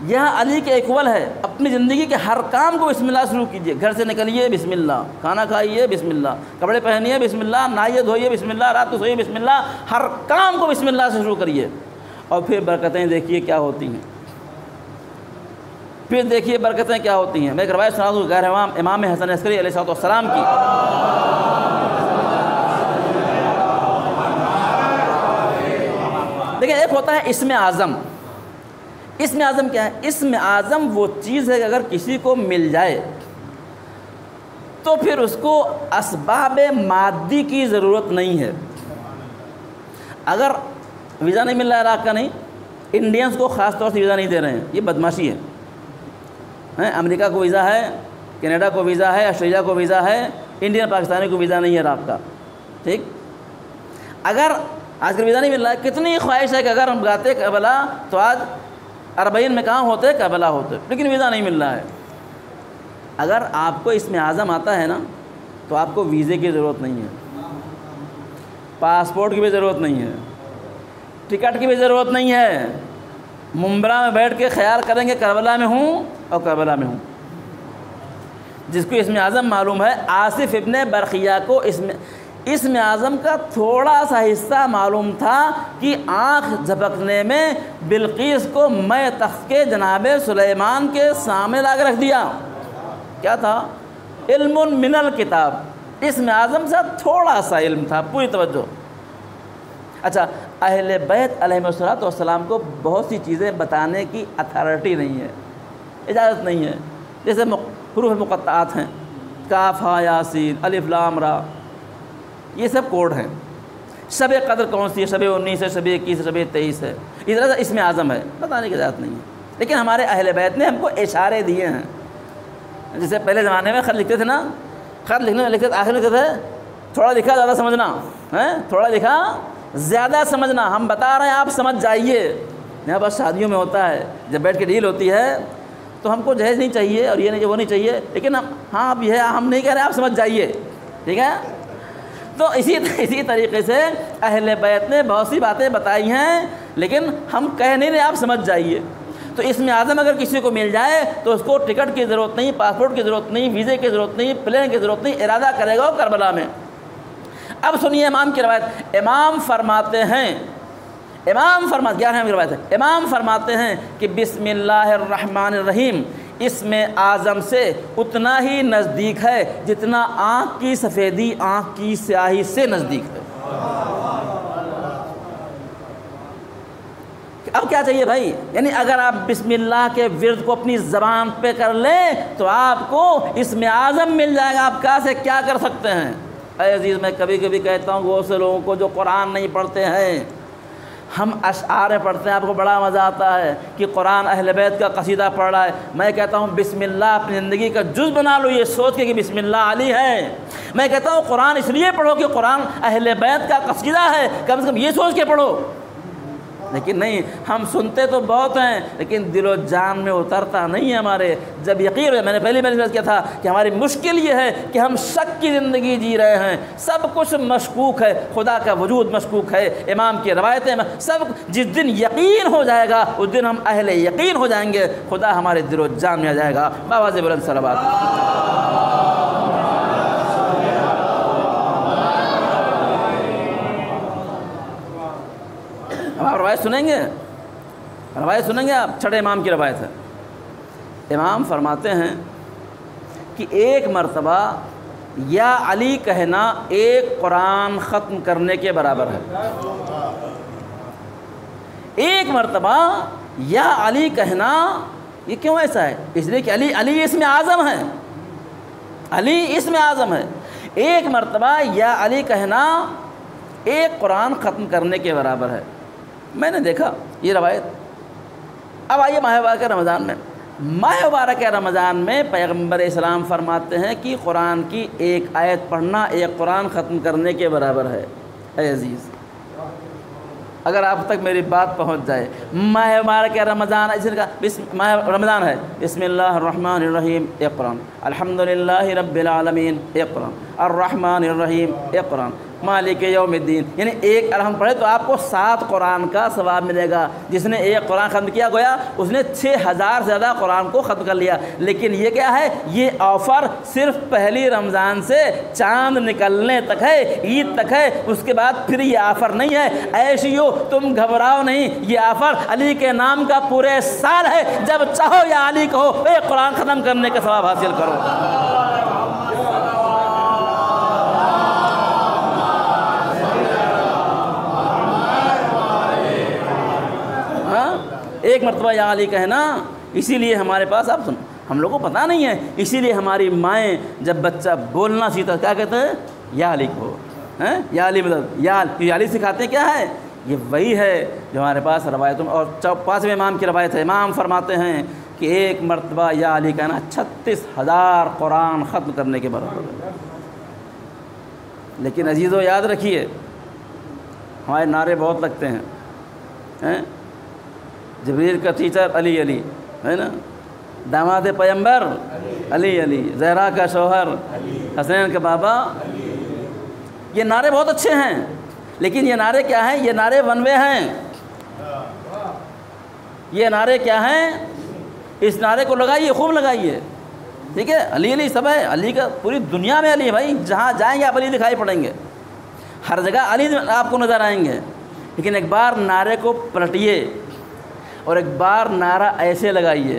یہ علی کے ایکول ہے۔ اپنی زندگی کے ہر کام کو بسم اللہ شروع کیجئے، گھر سے نکلیے بسم اللہ، کھانا کھائیے بسم اللہ، کپڑے پہنیے بسم اللہ، نہائیے دھوئیے بسم اللہ، رات کو سوئیے بسم اللہ، ہر کام کو بسم اللہ سے شروع کریے، اور پھر برکتیں دیکھیے کیا ہوتی ہیں، پھر دیکھیے برکتیں کیا ہوتی ہیں۔ میں ایک روایت سنا دوں غیر امام حسن عسکری علیہ السلام کی۔ دیکھیں ایک ہوتا ہے اسم اعظم۔ اسم اعظم کیا ہے؟ اسم اعظم وہ چیز ہے کہ اگر کسی کو مل جائے تو پھر اس کو اسباب مادی کی ضرورت نہیں ہے۔ اگر ویزا نہیں مل رہا ہے عراق کا، نہیں، انڈینز کو خاص طور سے ویزا نہیں دے رہے ہیں، یہ بدماشی ہے۔ امریکہ کو ویزا ہے، کینیڈا کو ویزا ہے، آسٹریلیا کو ویزا ہے، انڈین پاکستانی کو ویزا نہیں ہے عراق کا، ٹھیک۔ اگر آج کل ویزا نہیں مل رہا ہے، کتنی خواہش ہے کہ اگر ہم گاتے کربلا تو آج 40 میں کہاں ہوتے؟ کربلا ہوتے، لیکن ویزا نہیں مل رہا ہے۔ اگر آپ کو اسم اعظم آتا ہے نا تو آپ کو ویزے کی ضرورت نہیں ہے، پاسپورٹ کی بھی ضرورت نہیں ہے، ٹکٹ کی بھی ضرورت نہیں ہے۔ ممبرا میں بیٹھ کے خیال کریں گے کربلا میں ہوں اور کربلا میں ہوں۔ جس کو اسم اعظم معلوم ہے، آصف ابن برقیہ کو اسم اعظم کا تھوڑا سا حصہ معلوم تھا کہ آنکھ جھپکنے میں بلقیس کو میں تخت کے جناب سلیمان کے سامنے لا کے رکھ دیا۔ کیا تھا؟ علم من الکتاب۔ اسم اعظم سے تھوڑا سا علم تھا، پوری توجہ۔ اچھا، اہل بیت علیہ السلام کو بہت سی چیزیں بتانے کی اتھارٹی نہیں ہے، اجازت نہیں ہے، جیسے حروف مقطعات ہیں، کاف ہا یاسین، الف لام را، یہ سب کوڈ ہیں۔ شب قدر کون سی ہے؟ شب 19 ہے، شب 21 ہے، شب 23 ہے، اس طرح سے اسم اعظم ہے، بتانے کی اجازت نہیں ہے۔ لیکن ہمارے اہل بیت نے ہم کو اشارے دیے ہیں، جیسے پہلے زمانے میں خط لکھتے تھے نا، خط لکھنے میں لکھتے آخر میں لکھتے تھے تھوڑا لکھا زیادہ سمجھنا ہے، تھوڑا لکھا زیادہ سمجھنا، ہم بتا رہے ہیں آپ سمجھ جائیے۔ یہاں بس شادیوں میں ہوتا ہے، جب بیٹھ کے ڈیل ہوتی ہے تو ہم کو جہیز نہیں چاہیے اور یہ نہیں وہ نہیں چاہیے، لیکن ہاں اب یہ ہم نہیں کہہ رہے، آپ سمجھ جائیے، ٹھیک ہے۔ تو اسی طریقے سے اہل بیت نے بہت سی باتیں بتائی ہیں لیکن ہم کہہ نہیں رہے، آپ سمجھ جائیے۔ تو اسم اعظم اگر کسی کو مل جائے تو اس کو ٹکٹ کی ضرورت نہیں، پاسپورٹ کی ضرورت نہیں، ویزے کی ضرورت نہیں، پلین کی ضرورت نہیں، ارادہ کرے گا وہ کربلا میں۔ اب سنیے امام کی روایت۔ امام فرماتے ہیں امام فرماتے 11ویں روایت ہے، امام فرماتے ہیں کہ بسم اللہ الرحمن الرحیم اسم اعظم سے اتنا ہی نزدیک ہے جتنا آنکھ کی سفیدی آنکھ کی سیاہی سے نزدیک ہے۔ اب کیا چاہیے بھائی؟ یعنی اگر آپ بسم اللہ کے ورد کو اپنی زبان پہ کر لیں تو آپ کو اسم اعظم مل جائے گا، آپ کہاں سے کیا کر سکتے ہیں۔ اے عزیز، میں کبھی کبھی کہتا ہوں وہ سے لوگوں کو جو قرآن نہیں پڑھتے ہیں، ہم اشعار پڑھتے ہیں، آپ کو بڑا مزہ آتا ہے کہ قرآن اہل بیت کا قصیدہ پڑھ رہا ہے۔ میں کہتا ہوں بسم اللہ اپنی زندگی کا جز بنا لو، یہ سوچ کے کہ بسم اللہ علی ہے۔ میں کہتا ہوں قرآن اس لیے پڑھو کہ قرآن اہل بیت کا قصیدہ ہے، کم سے کم یہ سوچ کے پڑھو۔ لیکن نہیں، ہم سنتے تو بہت ہیں لیکن دل و جان میں اترتا نہیں ہے ہمارے۔ جب یقین ہے، میں نے پہلی بار کیا تھا کہ ہماری مشکل یہ ہے کہ ہم شک کی زندگی جی رہے ہیں، سب کچھ مشکوک ہے، خدا کا وجود مشکوک ہے، امام کی روایتیں سب۔ جس دن یقین ہو جائے گا اس دن ہم اہل یقین ہو جائیں گے، خدا ہمارے دل و جان میں آ جائے گا۔ بآواز بلند صلوات۔ آپ روایت سنیں گے، آپ چھٹے امام کی روایت ہے۔ امام فرماتے ہیں کہ ایک مرتبہ یا علی کہنا ایک قرآن ختم کرنے کے برابر ہے۔ ایک مرتبہ یا علی کہنا، یہ کیوں ایسا ہے؟ اس لیے کہ علی اسم اعظم ہے، علی اسم اعظم ہے۔ ایک مرتبہ یا علی کہنا ایک قرآن ختم کرنے کے برابر ہے۔ میں نے دیکھا یہ روایت۔ اب آئیے ماہ مبارک رمضان میں، ماہ مبارک رمضان میں پیغمبر اسلام فرماتے ہیں کہ قرآن کی ایک آیت پڑھنا ایک قرآن ختم کرنے کے برابر ہے۔ اے عزیز، اگر آپ تک میری بات پہنچ جائے، ماہ مبارک رمضان، ماہ رمضان ہے، بسم اللہ الرحمن الرحیم ایک قرآن، الحمدللہ رب العالمین ایک قرآن، الرحمن الرحیم ایک قرآن، مالک یوم الدین، یعنی ایک الحمد پڑھے تو آپ کو 7 قرآن کا ثواب ملے گا۔ جس نے ایک قرآن ختم کیا گویا اس نے 6000 سے زیادہ قرآن کو ختم کر لیا۔ لیکن یہ کیا ہے؟ یہ آفر صرف پہلی رمضان سے چاند نکلنے تک ہے، عید تک ہے، اس کے بعد پھر یہ آفر نہیں ہے۔ ایشیو، تم گھبراؤ نہیں، یہ آفر علی کے نام کا پورے سال ہے۔ جب چاہو یا علی کہو، ایک قرآن ختم کرنے کا ثواب حاصل کرو۔ ایک مرتبہ یا علی کہنا، اسی لیے ہمارے پاس، آپ سن، ہم لوگوں کو پتہ نہیں ہے، اسی لیے ہماری مائیں جب بچہ بولنا سیکھتا کیا کہتے ہیں؟ یا علی کو، یا علی، مطلب یا علی سکھاتے ہیں۔ کیا ہے؟ یہ وہی ہے جو ہمارے پاس روایتوں میں۔ اور 5ویں امام کی روایت ہے، امام فرماتے ہیں کہ ایک مرتبہ یا علی کہنا 36000 قرآن ختم کرنے کے برابر ہے۔ لیکن عزیزو یاد رکھیے، ہمارے نعرے بہت لگتے ہیں، جبریل کا ٹیچر علی علی ہے نا، داماد پیغمبر علی علی، زہرا کا شوہر حسین کا بابا، یہ نعرے بہت اچھے ہیں، لیکن یہ نعرے کیا ہیں؟ یہ نعرے ون وے ہیں۔ یہ نعرے کیا ہیں؟ اس نعرے کو لگائیے، خوب لگائیے، ٹھیک ہے؟ علی علی سب ہے، علی کا پوری دنیا میں علی ہے بھائی، جہاں جائیں گے آپ علی دکھائی پڑیں گے، ہر جگہ علی آپ کو نظر آئیں گے۔ لیکن ایک بار نعرے کو پلٹیے اور ایک بار نعرہ ایسے لگائیے،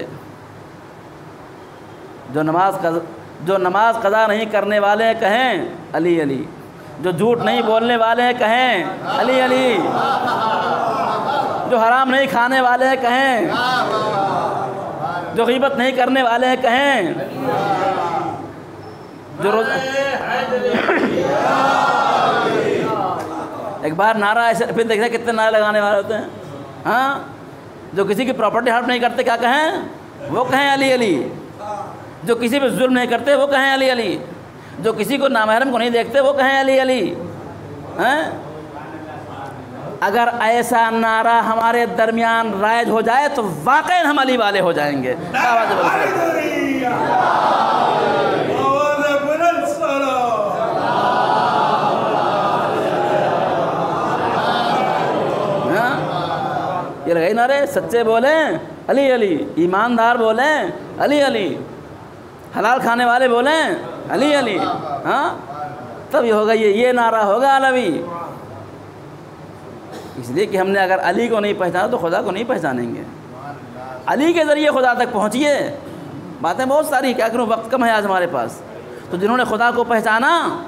جو نماز قضا نہیں کرنے والے ہیں کہیں علی علی، جو جھوٹ نہیں بولنے والے ہیں کہیں علی علی، جو حرام نہیں کھانے والے ہیں کہیں، جو غیبت نہیں کرنے والے ہیں کہیں، جو ایک بار نعرہ ایسے، پھر دیکھیں کتنے نعرے لگانے والے ہوتے ہیں۔ ہاں، جو کسی کی پراپرٹی ہڑپ نہیں کرتے کیا کہیں؟ وہ کہیں علی علی، جو کسی پہ ظلم نہیں کرتے وہ کہیں علی علی، جو کسی کو نامحرم کو نہیں دیکھتے وہ کہیں علی علی۔ اگر ایسا نعرہ ہمارے درمیان رائج ہو جائے تو واقعی ہم علی والے ہو جائیں گے۔ یہ لگائی نعرے، سچے بولیں علی علی، ایماندار بولیں علی علی، حلال کھانے والے بولیں علی علی، ہاں تب یہ ہوگا، یہ نعرہ ہوگا علوی۔ اس لیے کہ ہم نے اگر علی کو نہیں پہچانا تو خدا کو نہیں پہچانیں گے. علی کے ذریعے خدا تک پہنچیے. باتیں بہت ساری، کیا کروں، وقت کم ہے آج ہمارے پاس. تو جنہوں نے خدا کو پہچانا،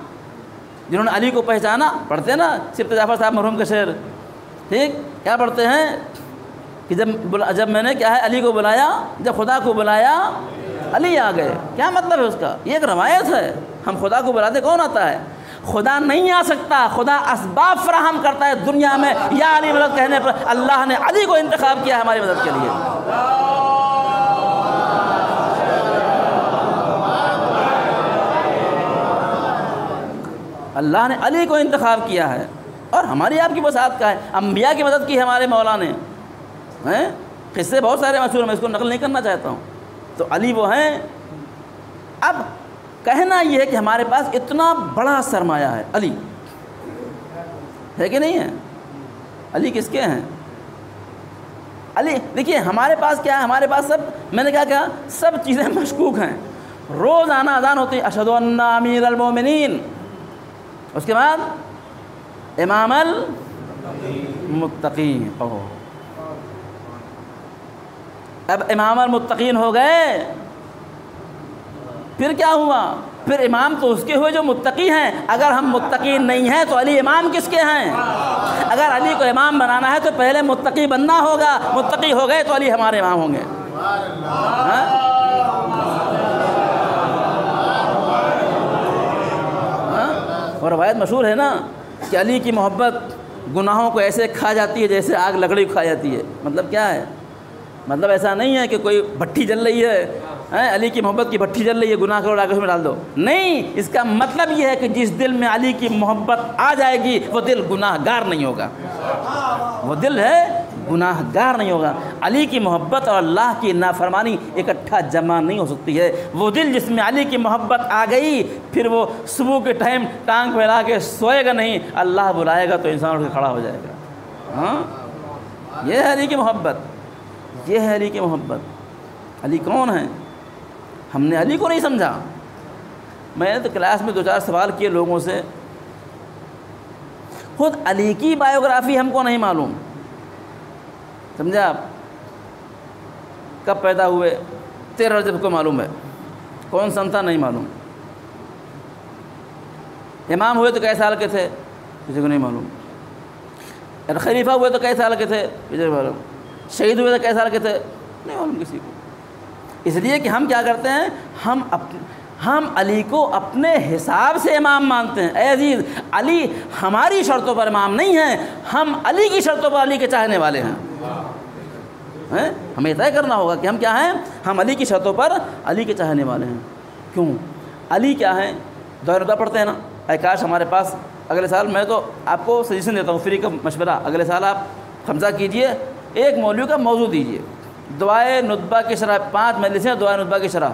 جنہوں نے علی کو پہچانا، پڑھتے ہیں نا صرف جعفر صاحب مرحوم کا شعر، ٹھیک، کیا پڑھتے ہیں کہ جب میں نے کیا ہے علی کو بلایا، جب خدا کو بلایا علی آ گئے. کیا مطلب ہے اس کا؟ یہ ایک روایت ہے. ہم خدا کو بلاتے، کون آتا ہے؟ خدا نہیں آ سکتا، خدا اسباب فراہم کرتا ہے دنیا میں. یا علی مدد کہنے پر اللہ نے علی کو انتخاب کیا ہماری مدد کے لیے. اللہ نے علی کو انتخاب کیا ہے، اور ہماری آپ کی وسعت کا ہے. انبیاء کی مدد کی ہے ہمارے مولا نے. قصے بہت سارے مشہور ہیں، میں اس کو نقل نہیں کرنا چاہتا ہوں. تو علی وہ ہیں. اب کہنا یہ ہے کہ ہمارے پاس اتنا بڑا سرمایہ ہے. علی ہے کہ نہیں ہے؟ علی کس کے ہیں؟ علی دیکھیے ہمارے پاس کیا ہے، ہمارے پاس سب، میں نے کیا کہا، سب چیزیں مشکوک ہیں. روزانہ اذان ہوتی ہے اشہد ان امیر المومنین، اس کے بعد امام المتقین. اب امام المتقین ہو گئے، پھر کیا ہوا؟ پھر امام تو اس کے ہوئے جو متقی ہیں. اگر ہم متقین نہیں ہیں تو علی امام کس کے ہیں؟ اگر علی کو امام بنانا ہے تو پہلے متقی بننا ہوگا. متقی ہو گئے تو علی ہمارے امام ہوں گے. اور روایت مشہور ہے نا کہ علی کی محبت گناہوں کو ایسے کھا جاتی ہے جیسے آگ لکڑی کھا جاتی ہے. مطلب کیا ہے؟ مطلب ایسا نہیں ہے کہ کوئی بھٹی جل رہی ہے، علی کی محبت کی بھٹی جل رہی ہے، گناہ کرو آگ اس میں ڈال دو. نہیں، اس کا مطلب یہ ہے کہ جس دل میں علی کی محبت آ جائے گی وہ دل گناہ گار نہیں ہوگا. وہ دل ہے گناہ گار نہیں ہوگا. علی کی محبت اور اللہ کی نافرمانی اکٹھا جمع نہیں ہو سکتی ہے. وہ دل جس میں علی کی محبت آ گئی، پھر وہ صبح کے ٹائم ٹانگ پھیلا کے سوئے گا نہیں. اللہ بلائے گا تو انسان اٹھ کے کھڑا ہو جائے گا. یہ ہے علی کی محبت، یہ ہے علی کی محبت. علی کون ہے؟ ہم نے علی کو نہیں سمجھا. میں نے تو کلاس میں 2-4 سوال کیے لوگوں سے. خود علی کی بایوگرافی ہم کو نہیں معلوم. سمجھا آپ؟ کب پیدا ہوئے 13 رجب کو معلوم ہے، کون سن تھا نہیں معلوم. امام ہوئے تو کئی سال کے تھے، کسی کو نہیں معلوم. خلیفہ ہوئے تو کئی سال کے تھے، کسی کو معلوم. شہید ہوئے تو کئی سال کے تھے، نہیں معلوم کسی کو. اس لیے کہ ہم کیا کرتے ہیں، ہم علی کو اپنے حساب سے امام مانتے ہیں. اے عزیز، علی ہماری شرطوں پر امام نہیں ہیں، ہم علی کی شرطوں پر علی کے چاہنے والے ہیں. ہمیں طے کرنا ہوگا کہ ہم کیا ہیں، ہم علی کی شرطوں پر علی کے چاہنے والے ہیں. کیوں؟ علی کیا ہے؟ دعائے ندوہ پڑھتے ہیں نا. اے کاش ہمارے پاس اگلے سال، میں تو آپ کو سجیشن دیتا ہوں، فری کا مشورہ، اگلے سال آپ خمسہ کیجئے، ایک مولوی کا موضوع دیجئے، دعائے ندبہ کی شرح. 5 مجلسیں دعائے ندبہ کی شرح.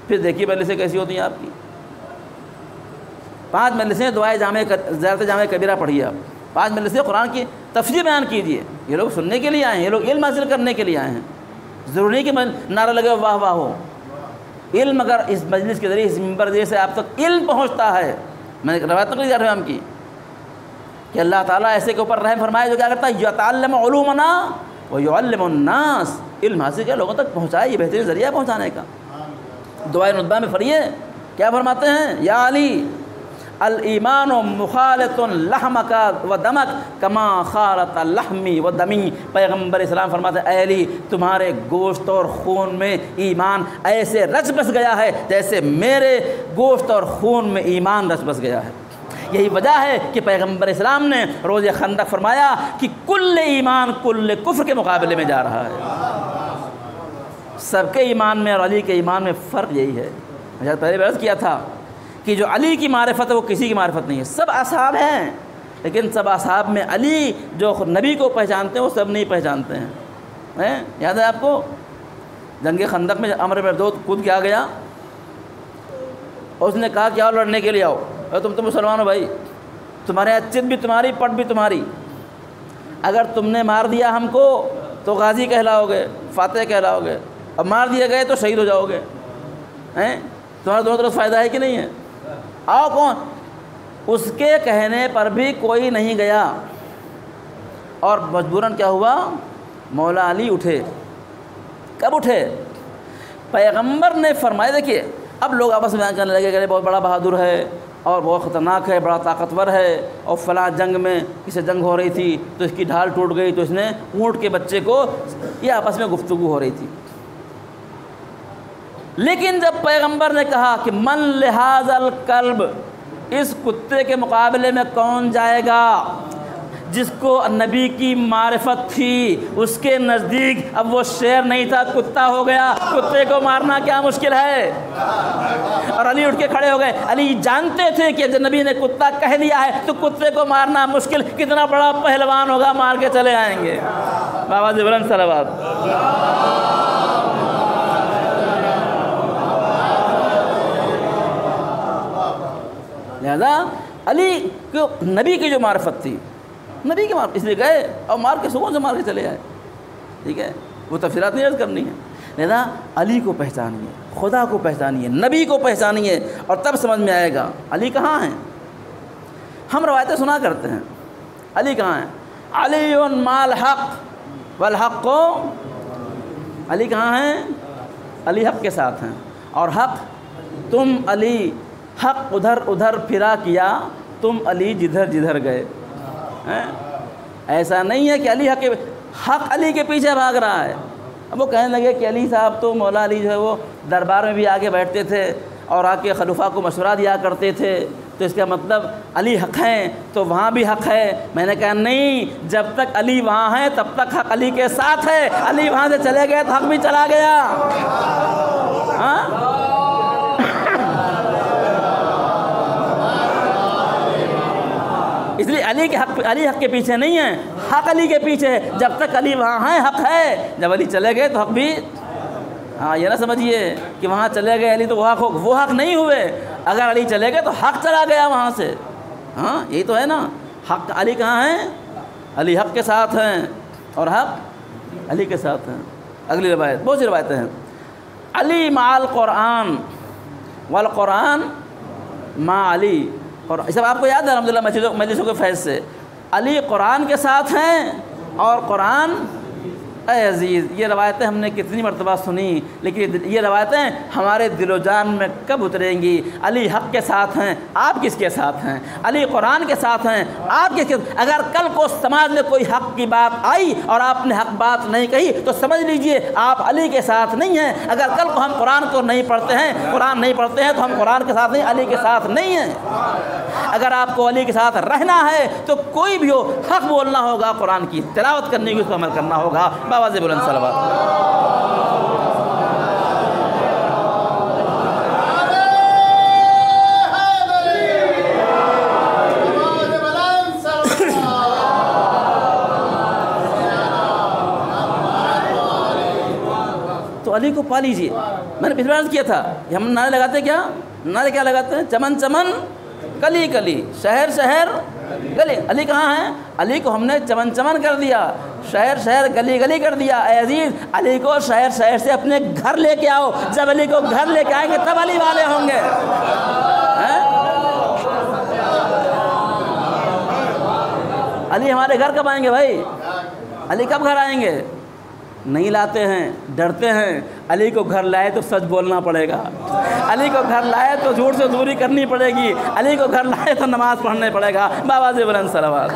پھر دیکھیے مجلسیں کیسی ہوتی ہیں آپ کی. 5 مجلسیں دعائے زیارت جامع کبیرہ پڑھیے آپ. 5 مجلسیں قرآن کی تفسیر بیان کیجیے. یہ لوگ سننے کے لیے آئے ہیں، یہ لوگ علم حاصل کرنے کے لیے آئے ہیں. ضروری کہ نعرہ لگے واہ واہ ہو. علم اگر اس مجلس کے ذریعے، اس منبر کے ذریعے سے آپ تک علم پہنچتا ہے. میں نے روایت نقل کر رہا ہوں ہم کی کہ اللہ تعالیٰ ایسے کے اوپر رحم فرمائے جو کیا کرتا ہے، یتعلم علومنا ویعلم الناس. علم حاصل کر لوگوں تک پہنچائے، یہ بہترین ذریعہ ہے پہنچانے کا. دعائے ندبہ میں پڑھیے کیا فرماتے ہیں، یا علی الایمان مخالط لحمک و دمک کما خالط لحمی و دمی. پیغمبر اسلام فرماتے ہیں، اے علی تمہارے گوشت اور خون میں ایمان ایسے رچ بس گیا ہے جیسے میرے گوشت اور خون میں ایمان رچ بس گیا ہے. یہی وجہ ہے کہ پیغمبر اسلام نے روز خندق فرمایا کہ کل ایمان کل کفر کے مقابلے میں جا رہا ہے. سب کے ایمان میں اور علی کے ایمان میں فرق یہی ہے. میں پہلے بھی عرض کیا تھا کہ جو علی کی معرفت ہے وہ کسی کی معرفت نہیں ہے. سب اصحاب ہیں، لیکن سب اصحاب میں علی جو نبی کو پہچانتے ہیں وہ سب نہیں پہچانتے ہیں. یاد ہے آپ کو جنگ خندق میں عمرو بن عبدود کود کے آ گیا، اور اس نے کہا کہ آؤ لڑنے کے لیے آؤ. تم تو مسلمان ہو بھائی، تمہارے یہاں چت بھی تمہاری، پٹ بھی تمہاری. اگر تم نے مار دیا ہم کو تو غازی کہلاؤ گے، فاتح کہلاؤ گے، اور مار دیے گئے تو شہید ہو جاؤ گے. تمہارا دونوں طرف فائدہ ہے کہ نہیں ہے؟ آؤ. کون؟ اس کے کہنے پر بھی کوئی نہیں گیا. اور مجبوراً کیا ہوا، مولا علی اٹھے۔ کب اٹھے؟ پیغمبر نے فرمایا، دیکھیے اب لوگ آپس میں کہنے لگے کہ بہت بڑا بہادر ہے اور بہت خطرناک ہے، بڑا طاقتور ہے، اور فلاں جنگ میں کسی جنگ ہو رہی تھی تو اس کی ڈھال ٹوٹ گئی تو اس نے اونٹ کے بچے کو، یہ آپس میں گفتگو ہو رہی تھی۔ لیکن جب پیغمبر نے کہا کہ من لہذا الکلب، اس کتے کے مقابلے میں کون جائے گا، جس کو نبی کی معرفت تھی، اس کے نزدیک اب وہ شیر نہیں تھا، کتا ہو گیا، کتے کو مارنا کیا مشکل ہے۔ اور علی اٹھ کے کھڑے ہو گئے۔ علی جانتے تھے کہ جب نبی نے کتا کہہ دیا ہے تو کتے کو مارنا مشکل، کتنا بڑا پہلوان ہوگا، مار کے چلے آئیں گے۔ بابا جی بلند صلوات۔ لہذا علی کو نبی کی جو معرفت تھی، نبی کی معرفت، اس لیے گئے اور مار کے سکون سے مار کے چلے آئے، ٹھیک ہے، وہ تفصیلات نہیں عرض کرنی ہے۔ لہذا علی کو پہچانیے، خدا کو پہچانیے، نبی کو پہچانیے، اور تب سمجھ میں آئے گا علی کہاں ہیں۔ ہم روایتیں سنا کرتے ہیں، علی کہاں ہیں؟ علی مال حق والحق، علی کہاں ہیں؟ علی حق کے ساتھ ہیں، اور حق، تم علی حق ادھر ادھر پھرا کیا، تم علی جدھر جدھر گئے۔ ایسا نہیں ہے کہ حق علی کے پیچھے بھاگ رہا ہے۔ اب وہ کہنے لگے کہ علی صاحب تو مولا علی جو ہے وہ دربار میں بھی آگے بیٹھتے تھے اور آ کے خلیفہ کو مشورہ دیا کرتے تھے، تو اس کا مطلب علی حق ہیں تو وہاں بھی حق ہے۔ میں نے کہا نہیں، جب تک علی وہاں ہے تب تک حق علی کے ساتھ ہے، علی وہاں سے چلے گئے تو حق بھی چلا گیا۔ ہاں، اس لیے علی حق کے پیچھے نہیں ہے، حق علی کے پیچھے ہے۔ جب تک علی وہاں ہے حق ہے، جب علی چلے گئے تو حق بھی، ہاں یہ نہ سمجھیے کہ وہاں چلے گئے علی تو وہ حق نہیں ہوئے، اگر علی چلے گئے تو حق چلا گیا وہاں سے۔ ہاں یہی تو ہے نا، حق علی کہاں ہیں؟ علی حق کے ساتھ ہیں اور حق علی کے ساتھ ہیں۔ اگلی روایت، بہت سی روایتیں ہیں، علی مع القرآن والقرآن مع علی، اور یہ سب آپ کو یاد ہے الحمدللہ مجلسوں کے فیض سے۔ علی قرآن کے ساتھ ہیں اور قرآن، اے عزیز یہ روایتیں ہم نے کتنی مرتبہ سنی، لیکن یہ روایتیں ہمارے دل و جان میں کب اتریں گی؟ علی حق کے ساتھ ہیں، آپ کس کے ساتھ ہیں؟ علی قرآن کے ساتھ ہیں، آپ کس کے؟ اگر کل کو سماج میں کوئی حق کی بات آئی اور آپ نے حق بات نہیں کہی تو سمجھ لیجئے آپ علی کے ساتھ نہیں ہیں۔ اگر کل کو ہم قرآن کو نہیں پڑھتے ہیں، قرآن نہیں پڑھتے ہیں تو ہم قرآن کے ساتھ نہیں، علی کے ساتھ نہیں ہیں۔ اگر آپ کو علی کے ساتھ رہنا ہے تو کوئی بھی ہو حق بولنا ہوگا، قرآن کی تلاوت کرنے کی، اس پر عمل کرنا ہوگا۔ بابا سے بلند صلوات۔ تو علی کو پا لیجیے۔ میں نے پچھلے عرض کیا تھا کہ ہم نعرے لگاتے کیا؟ نعرے کیا لگاتے ہیں؟ چمن چمن کلی کلی، شہر شہر گلی۔ علی کہاں ہیں؟ علی کو ہم نے چمن چمن کر دیا، شہر شہر گلی گلی کر دیا۔ اے عزیز، علی کو شہر شہر سے اپنے گھر لے کے آؤ، جب علی کو گھر لے کے آئیں گے تب علی والے ہوں گے۔ علی ہمارے گھر کب آئیں گے بھائی؟ علی کب گھر آئیں گے؟ نہیں لاتے ہیں، ڈرتے ہیں۔ علی کو گھر لائے تو سچ بولنا پڑے گا، علی کو گھر لائے تو جھوٹ سے دوری کرنی پڑے گی، علی کو گھر لائے تو نماز پڑھنے پڑے گا۔ بابا سے بلند صلوات۔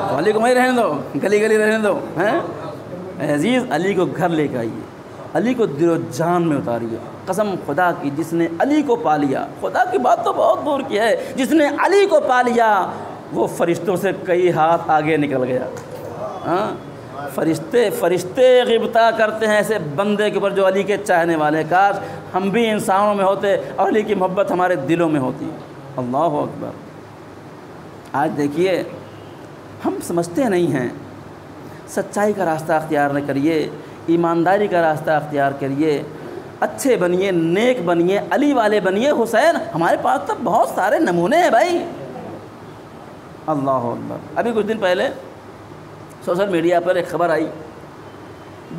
تو علی کو وہیں رہنے دو، گلی گلی رہنے دو۔ عزیز، علی کو گھر لے کے آئیے، علی کو دل و جان میں اتاریے۔ قسم خدا کی، جس نے علی کو پا لیا، خدا کی بات تو بہت دور کی ہے، جس نے علی کو پا لیا وہ فرشتوں سے کئی ہاتھ آگے نکل گیا۔ فرشتے غبطہ کرتے ہیں ایسے بندے کے اوپر جو علی کے چاہنے والے۔ کاش ہم بھی انسانوں میں ہوتے اور علی کی محبت ہمارے دلوں میں ہوتی۔ اللہ اکبر۔ آج دیکھیے، ہم سمجھتے نہیں ہیں، سچائی کا راستہ اختیار نہ کریے، ایمانداری کا راستہ اختیار کریے، اچھے بنیے، نیک بنیے، علی والے بنیے۔ حسین، ہمارے پاس تو بہت سارے نمونے ہیں بھائی۔ اللہ اکبر۔ ابھی کچھ دن پہلے سوشل میڈیا پر ایک خبر آئی،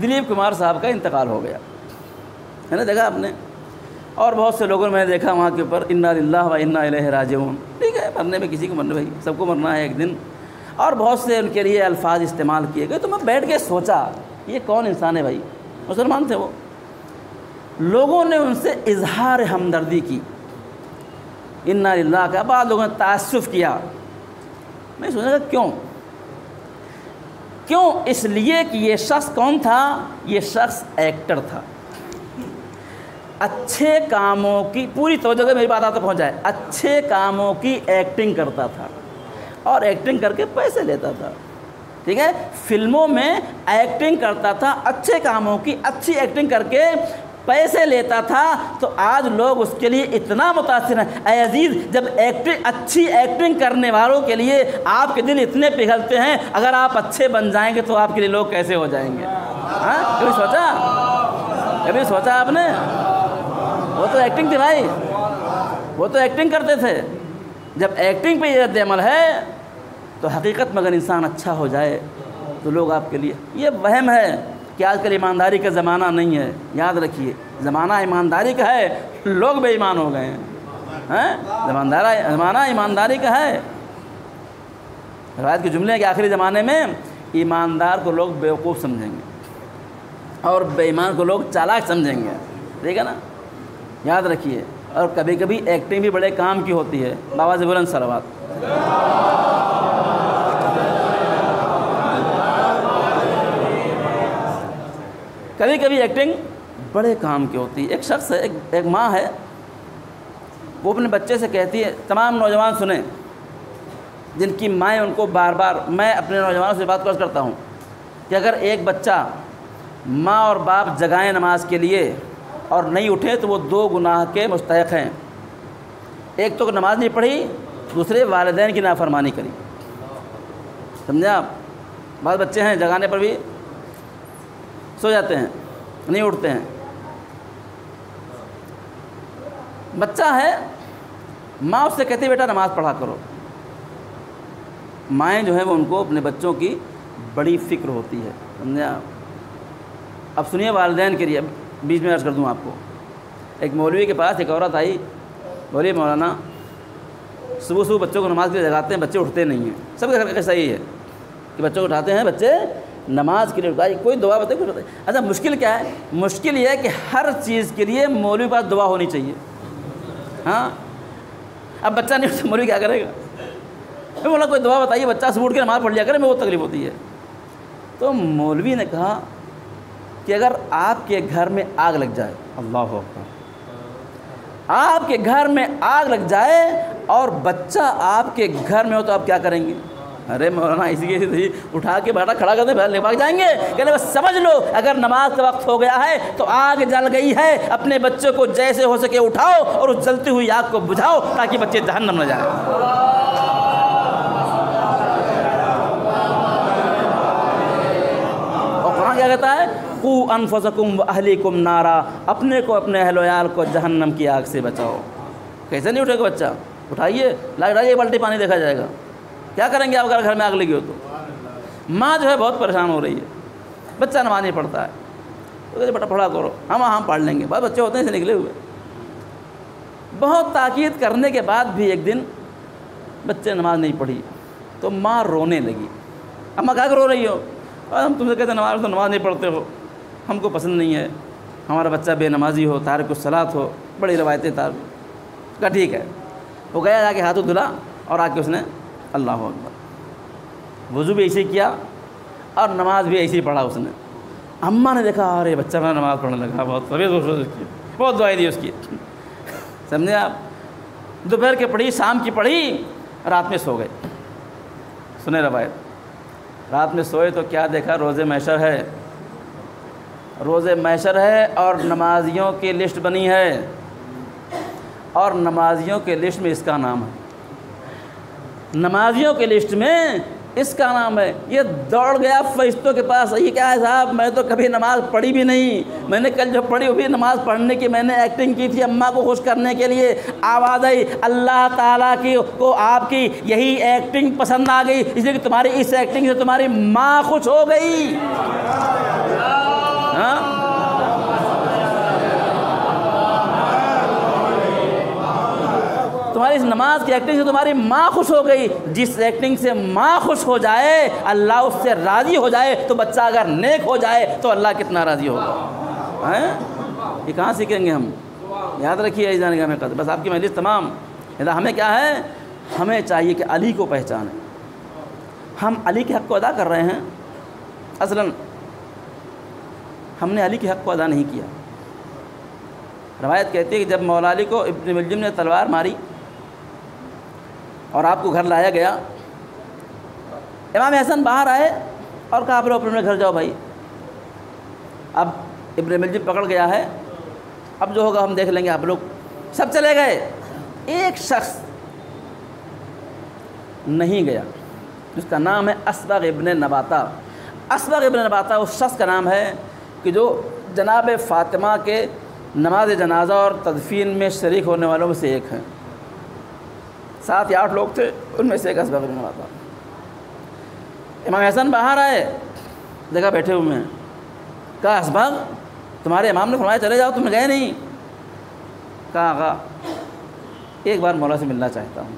دلیپ کمار صاحب کا انتقال ہو گیا ہے نا، دیکھا آپ نے؟ اور بہت سے لوگوں نے میں نے دیکھا وہاں کے اوپر انا للہ و انا الیہ راجعون، ٹھیک ہے مرنے میں کسی کو مرنا، بھائی سب کو مرنا ہے ایک دن، اور بہت سے ان کے لیے الفاظ استعمال کیے گئے۔ تو میں بیٹھ کے سوچا یہ کون انسان ہے بھائی، مسلمان تھے وہ، لوگوں نے ان سے اظہار ہمدردی کی، انا للہ کا، بعض لوگوں نے تعسف کیا۔ میں سوچا کیوں؟ اس لیے کہ یہ شخص کون تھا؟ یہ شخص ایکٹر تھا، اچھے کاموں کی پوری توجہ سے میری بات آپ تک پہنچ جائے، اچھے کاموں کی ایکٹنگ کرتا تھا اور ایکٹنگ کر کے پیسے لیتا تھا، ٹھیک ہے، فلموں میں ایکٹنگ کرتا تھا، اچھے کاموں کی اچھی ایکٹنگ کر کے پیسے لیتا تھا۔ تو آج لوگ اس کے لیے اتنا متاثر ہیں۔ اے عزیز، جب اچھی ایکٹنگ کرنے والوں کے لیے آپ کے دل اتنے پگھلتے ہیں، اگر آپ اچھے بن جائیں گے تو آپ کے لیے لوگ کیسے ہو جائیں گے؟ ہاں، کبھی سوچا آپ نے؟ وہ تو ایکٹنگ تھی بھائی، وہ تو ایکٹنگ کرتے تھے۔ جب ایکٹنگ پہ یہ رد عمل ہے تو حقیقت میں اگر انسان اچھا ہو جائے تو لوگ آپ کے لیے، یہ وہم ہے کہ آج کل ایمانداری کا زمانہ نہیں ہے، یاد رکھیے زمانہ ایمانداری کا ہے، لوگ بے ایمان ہو گئے ہیں، زمانہ ایمانداری کا ہے۔ روایت کے جملے ہیں کہ آخری زمانے میں ایماندار کو لوگ بیوقوف سمجھیں گے اور بے ایمان کو لوگ چالاک سمجھیں گے، ٹھیک ہے نا، یاد رکھیے۔ اور کبھی کبھی ایکٹنگ بھی بڑے کام کی ہوتی ہے، بابا سے بلند صلوات۔ کبھی کبھی ایکٹنگ بڑے کام کی ہوتی ہے۔ ایک شخص ہے، ایک ماں ہے، وہ اپنے بچے سے کہتی ہے، تمام نوجوان سنیں جن کی مائیں ان کو بار بار، میں اپنے نوجوانوں سے بات کرتا ہوں کہ اگر ایک بچہ ماں اور باپ جگائیں نماز کے لیے اور نہیں اٹھے تو وہ 2 گناہ کے مستحق ہیں۔ ایک تو نماز نہیں پڑھی، دوسرے والدین کی نافرمانی کری، سمجھے آپ؟ بعض بچے ہیں جگانے پر بھی سو جاتے ہیں، نہیں اٹھتے ہیں۔ بچہ ہے، ماں اس سے کہتی ہے بیٹا نماز پڑھا کرو۔ مائیں جو ہیں وہ ان کو اپنے بچوں کی بڑی فکر ہوتی ہے، سمجھے آپ؟ اب سنیے والدین کے لیے، بیچ میں عرض کر دوں آپ کو، ایک مولوی کے پاس ایک عورت آئی، بولی مولانا صبح صبح بچوں کو نماز کے لیے جگاتے ہیں، بچے اٹھتے نہیں ہیں۔ سب کا صحیح ہے کہ بچوں کو اٹھاتے ہیں، بچے نماز کے لیے اٹھائی، کوئی دعا بتائے کچھ بتائے۔ اچھا مشکل کیا ہے؟ مشکل یہ ہے کہ ہر چیز کے لیے مولوی کے پاس دعا ہونی چاہیے۔ ہاں، اب بچہ نہیں اٹھتا، مولوی کیا کرے گا؟ بولا کوئی دعا بتائیے، بچہ صبح اٹھ کے نماز پڑھ لیا کرے، میں وہ تکلیف ہوتی ہے۔ تو مولوی نے کہا کہ اگر آپ کے گھر میں آگ لگ جائے، اللہ اکبر، آپ کے گھر میں آگ لگ جائے اور بچہ آپ کے گھر میں ہو تو آپ کیا کریں گے؟ ارے مولانا اسی کے اٹھا کے بیٹا کھڑا کر دیں، لے بھاگ جائیں گے؟ کہنے بس سمجھ لو اگر نماز کا وقت ہو گیا ہے تو آگ جل گئی ہے، اپنے بچے کو جیسے ہو سکے اٹھاؤ اور اس جلتی ہوئی آگ کو بجھاؤ تاکہ بچے جہنم نہ جائیں۔ اور قرآن کیا کہتا ہے؟ قُوا أَنفُسَكُمْ وَأَهْلِيكُمْ نَارًا، اپنے کو اپنے اہل و عیال کو جہنم کی آگ سے بچاؤ۔ کیسے نہیں اٹھے گا بچہ؟ اٹھائیے، لائی بالٹی پانی دیکھا جائے گا، کیا کریں گے آپ اگر گھر میں آگ لگی ہو تو؟ ماں جو ہے بہت پریشان ہو رہی ہے، بچہ نماز نہیں پڑھتا ہے، تو کہتے بیٹا پڑھا کرو، ہم پڑھ لیں گے، بس بچے ہوتے ہیں سے نکلے ہوئے۔ بہت تاکید کرنے کے بعد بھی ایک دن بچے نے نماز نہیں پڑھی تو ماں رونے لگی۔ اماں کہا کہ رو رہی ہو؟ اور ہم تم سے کہتے ہیں نماز نہیں پڑھتے ہو، ہم کو پسند نہیں ہے ہمارا بچہ بے نمازی ہو، تارک الصلاۃ ہو، بڑی روایتیں کہا ٹھیک ہے۔ وہ گیا جا کے ہاتھوں دھلا اور آ کے اس نے اللہ اکبر، وضو بھی ایسے کیا اور نماز بھی ایسے ہی پڑھا اس نے۔ اماں نے دیکھا ارے بچہ میں نماز پڑھنے لگا، بہت طبیعت خوش کی، بہت دعائیں دی اس کی، سمجھے آپ؟ دوپہر کے پڑھی، شام کی پڑھی، رات میں سو گئے۔ سنیں روایت، رات میں سوئے تو کیا دیکھا؟ روز محشر ہے، روز محشر ہے اور نمازیوں کی لسٹ بنی ہے، اور نمازیوں کے لسٹ میں اس کا نام ہے، نمازیوں کے لسٹ میں اس کا نام ہے۔ یہ دوڑ گیا فرشتوں کے پاس، یہ کیا ہے صاحب؟ میں تو کبھی نماز پڑھی بھی نہیں، میں نے کل جو پڑھی وہ بھی نماز پڑھنے کی میں نے ایکٹنگ کی تھی اماں کو خوش کرنے کے لیے۔ آواز آئی اللہ تعالیٰ کی کو آپ کی یہی ایکٹنگ پسند آ گئی، اس لیے کہ تمہاری اس ایکٹنگ سے تمہاری ماں خوش ہو گئی۔ ہاں تمہاری اس نماز کی ایکٹنگ سے تمہاری ماں خوش ہو گئی، جس ایکٹنگ سے ماں خوش ہو جائے اللہ اس سے راضی ہو جائے، تو بچہ اگر نیک ہو جائے تو اللہ کتنا راضی ہوگا۔ یہ کہاں سیکھیں گے ہم؟ یاد رکھیے عزیزان گرامی قدر، بس آپ کی مجلس تمام۔ ہمیں کیا ہے؟ ہمیں چاہیے کہ علی کو پہچانیں۔ ہم علی کے حق کو ادا کر رہے ہیں، اصلاً ہم نے علی کے حق کو ادا نہیں کیا۔ روایت کہتی ہے کہ جب مولا علی کو ابن ملجم نے تلوار ماری اور آپ کو گھر لایا گیا، امام حسن باہر آئے اور کہا آپ لوگ اپنے گھر جاؤ بھائی، اب ابن ملجم پکڑ گیا ہے، اب جو ہوگا ہم دیکھ لیں گے، آپ لوگ سب چلے گئے، ایک شخص نہیں گیا جس کا نام ہے اسبغ ابن نباتہ۔ اسبغ ابن نباتہ اس شخص کا نام ہے کہ جو جناب فاطمہ کے نماز جنازہ اور تدفین میں شریک ہونے والوں میں سے ایک ہیں۔ 7 یا 8 لوگ تھے، ان میں سے ایک اسبغ ابن نباتہ۔ امام حسن باہر آئے، جگہ بیٹھے ہوئے ہیں، کہا اسبغ تمہارے امام نے فرمایا چلے جاؤ، تم گئے نہیں؟ کہا آقا ایک بار مولا سے ملنا چاہتا ہوں،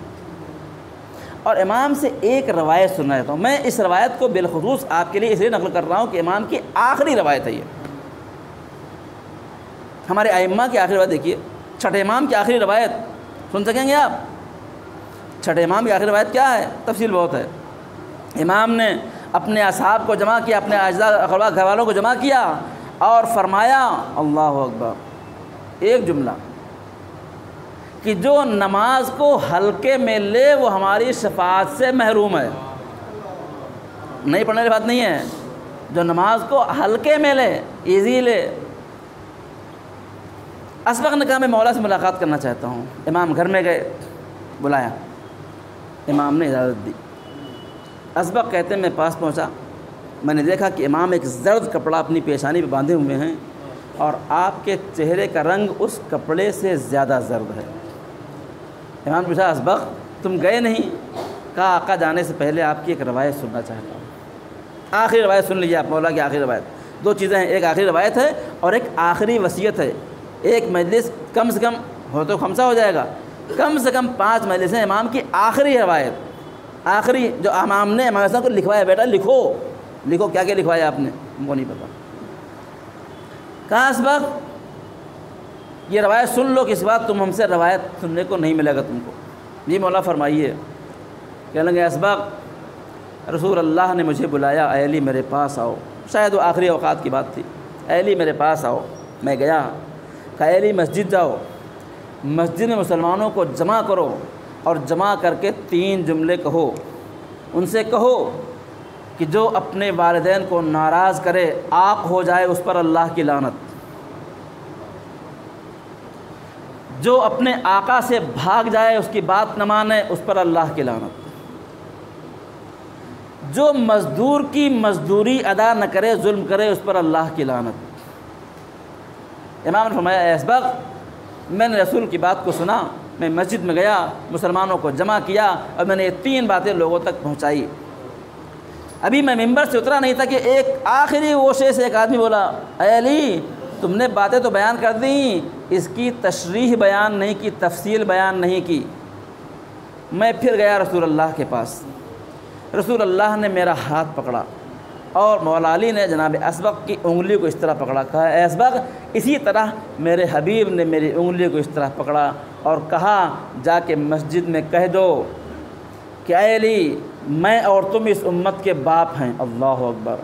اور امام سے ایک روایت سننا چاہتا ہوں۔ میں اس روایت کو بالخصوص آپ کے لیے اس لیے نقل کر رہا ہوں کہ امام کی آخری روایت ہے یہ۔ ہمارے ائمہ کی آخری روایت دیکھیے، چھٹے امام کی آخری روایت سن سکیں گے آپ؟ چھٹے امام کی آخری روایت کیا ہے؟ تفصیل بہت ہے۔ امام نے اپنے اصحاب کو جمع کیا، اپنے اجزاء اقربا گھر والوں کو جمع کیا اور فرمایا اللہ اکبر، ایک جملہ کہ جو نماز کو ہلکے میں لے وہ ہماری شفاعت سے محروم ہے۔ نہیں پڑھنے کی بات نہیں ہے، جو نماز کو ہلکے میں لے، ایزی لے۔ اسبغ نے کہا میں مولا سے ملاقات کرنا چاہتا ہوں۔ امام گھر میں گئے، بلایا، امام نے اجازت دی۔ اسبغ کہتے ہیں میں پاس پہنچا، میں نے دیکھا کہ امام ایک زرد کپڑا اپنی پیشانی پہ باندھے ہوئے ہیں اور آپ کے چہرے کا رنگ اس کپڑے سے زیادہ زرد ہے۔ امام پوچھا اسبغ تم گئے نہیں؟ کہا آقا جانے سے پہلے آپ کی ایک روایت سننا چاہتا ہوں۔ آخری روایت سن لیجیے آپ، مولا کی آخری روایت۔ 2 چیزیں ہیں، ایک آخری روایت ہے اور ایک آخری وصیت ہے۔ ایک مجلس کم سے کم ہو تو 5 ہو جائے گا، کم سے کم 5 مجلسیں امام کی آخری روایت، آخری جو امام نے امام حسن کو لکھوایا، بیٹا لکھو لکھو کیا کیا لکھوایا آپ نے، ہم کو نہیں پتہ۔ کہا اسبغ یہ روایت سن لو کہ اس بات تم ہم سے روایت سننے کو نہیں ملے گا تم کو۔ جی مولا فرمائیے۔ کہنے لگے اسبغ رسول اللہ نے مجھے بلایا، اے علی میرے پاس آؤ، شاید وہ آخری اوقات کی بات تھی، اے علی میرے پاس آؤ۔ میں گیا، کہا اے علی مسجد جاؤ، مسجد میں مسلمانوں کو جمع کرو اور جمع کر کے 3 جملے کہو۔ ان سے کہو کہ جو اپنے والدین کو ناراض کرے عاق ہو جائے اس پر اللہ کی لعنت، جو اپنے آقا سے بھاگ جائے اس کی بات نہ مانے اس پر اللہ کی لعنت، جو مزدور کی مزدوری ادا نہ کرے ظلم کرے اس پر اللہ کی لعنت۔ امام نے فرمایا اے اسبغ میں نے رسول کی بات کو سنا، میں مسجد میں گیا، مسلمانوں کو جمع کیا اور میں نے یہ 3 باتیں لوگوں تک پہنچائی۔ ابھی میں ممبر سے اترا نہیں تھا کہ ایک آخری ووشے سے ایک آدمی بولا اے علی تم نے باتیں تو بیان کر دیں، اس کی تشریح بیان نہیں کی، تفصیل بیان نہیں کی۔ میں پھر گیا رسول اللہ کے پاس، رسول اللہ نے میرا ہاتھ پکڑا اور مولا علی نے جناب اسبغ کی انگلی کو اس طرح پکڑا، کہا اے اسبغ اسی طرح میرے حبیب نے میری انگلی کو اس طرح پکڑا اور کہا جا کے مسجد میں کہہ دو کہ اے علی میں اور تم اس امت کے باپ ہیں۔ اللہ اکبر،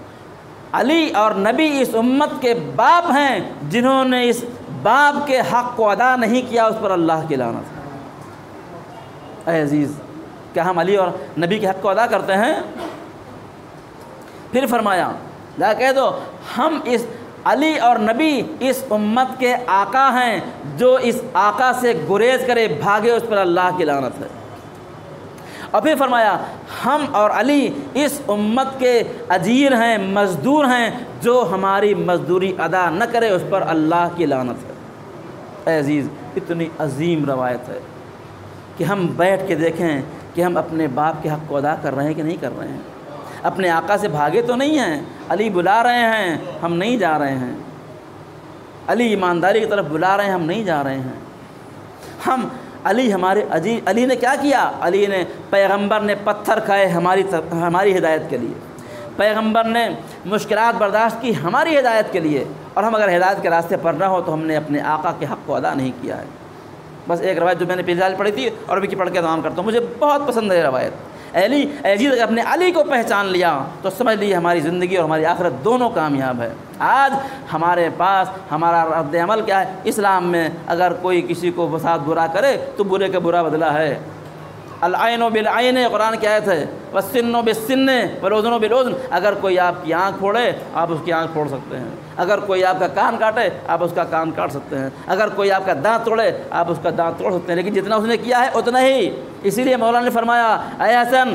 علی اور نبی اس امت کے باپ ہیں، جنہوں نے اس باپ کے حق کو ادا نہیں کیا اس پر اللہ کی لعنت۔ اے عزیز کیا ہم علی اور نبی کے حق کو ادا کرتے ہیں؟ پھر فرمایا جا کہہ دو ہم اس علی اور نبی اس امت کے آقا ہیں، جو اس آقا سے گریز کرے بھاگے اس پر اللہ کی لعنت ہے۔ اور پھر فرمایا ہم اور علی اس امت کے اجیر ہیں، مزدور ہیں، جو ہماری مزدوری ادا نہ کرے اس پر اللہ کی لعنت ہے۔ اے عزیز اتنی عظیم روایت ہے کہ ہم بیٹھ کے دیکھیں کہ ہم اپنے باپ کے حق کو ادا کر رہے ہیں کہ نہیں کر رہے ہیں۔ اپنے آقا سے بھاگے تو نہیں ہیں، علی بلا رہے ہیں ہم نہیں جا رہے ہیں، علی ایمانداری کی طرف بلا رہے ہیں ہم نہیں جا رہے ہیں، ہم علی ہمارے علی نے کیا کیا؟ علی نے پیغمبر نے پتھر کھائے ہماری ہدایت کے لیے، پیغمبر نے مشکلات برداشت کی ہماری ہدایت کے لیے، اور ہم اگر ہدایت کے راستے پر نہ ہو تو ہم نے اپنے آقا کے حق کو ادا نہیں کیا ہے۔ بس ایک روایت جو میں نے پچھلے سال پڑھی تھی اور بھی کی پڑھ کے تمام کرتا ہوں، مجھے بہت پسند ہے یہ روایت۔ یزید اگر اپنے علی کو پہچان لیا تو سمجھ لیجیے ہماری زندگی اور ہماری آخرت دونوں کامیاب ہے۔ آج ہمارے پاس ہمارا رد عمل کیا ہے؟ اسلام میں اگر کوئی کسی کو ساتھ برا کرے تو برے کا برا بدلہ ہے۔ العین بالعین قرآن کی آیت ہے، والسن بالسن والاذن بالاذن۔ اگر کوئی آپ کی آنکھ پھوڑے آپ اس کی آنکھ پھوڑ سکتے ہیں، اگر کوئی آپ کا کان کاٹے آپ اس کا کان کاٹ سکتے ہیں، اگر کوئی آپ کا دانت توڑے آپ اس کا دانت توڑ سکتے ہیں، لیکن جتنا اس نے کیا ہے اتنا ہی۔ اسی لیے مولانا نے فرمایا، اے حسن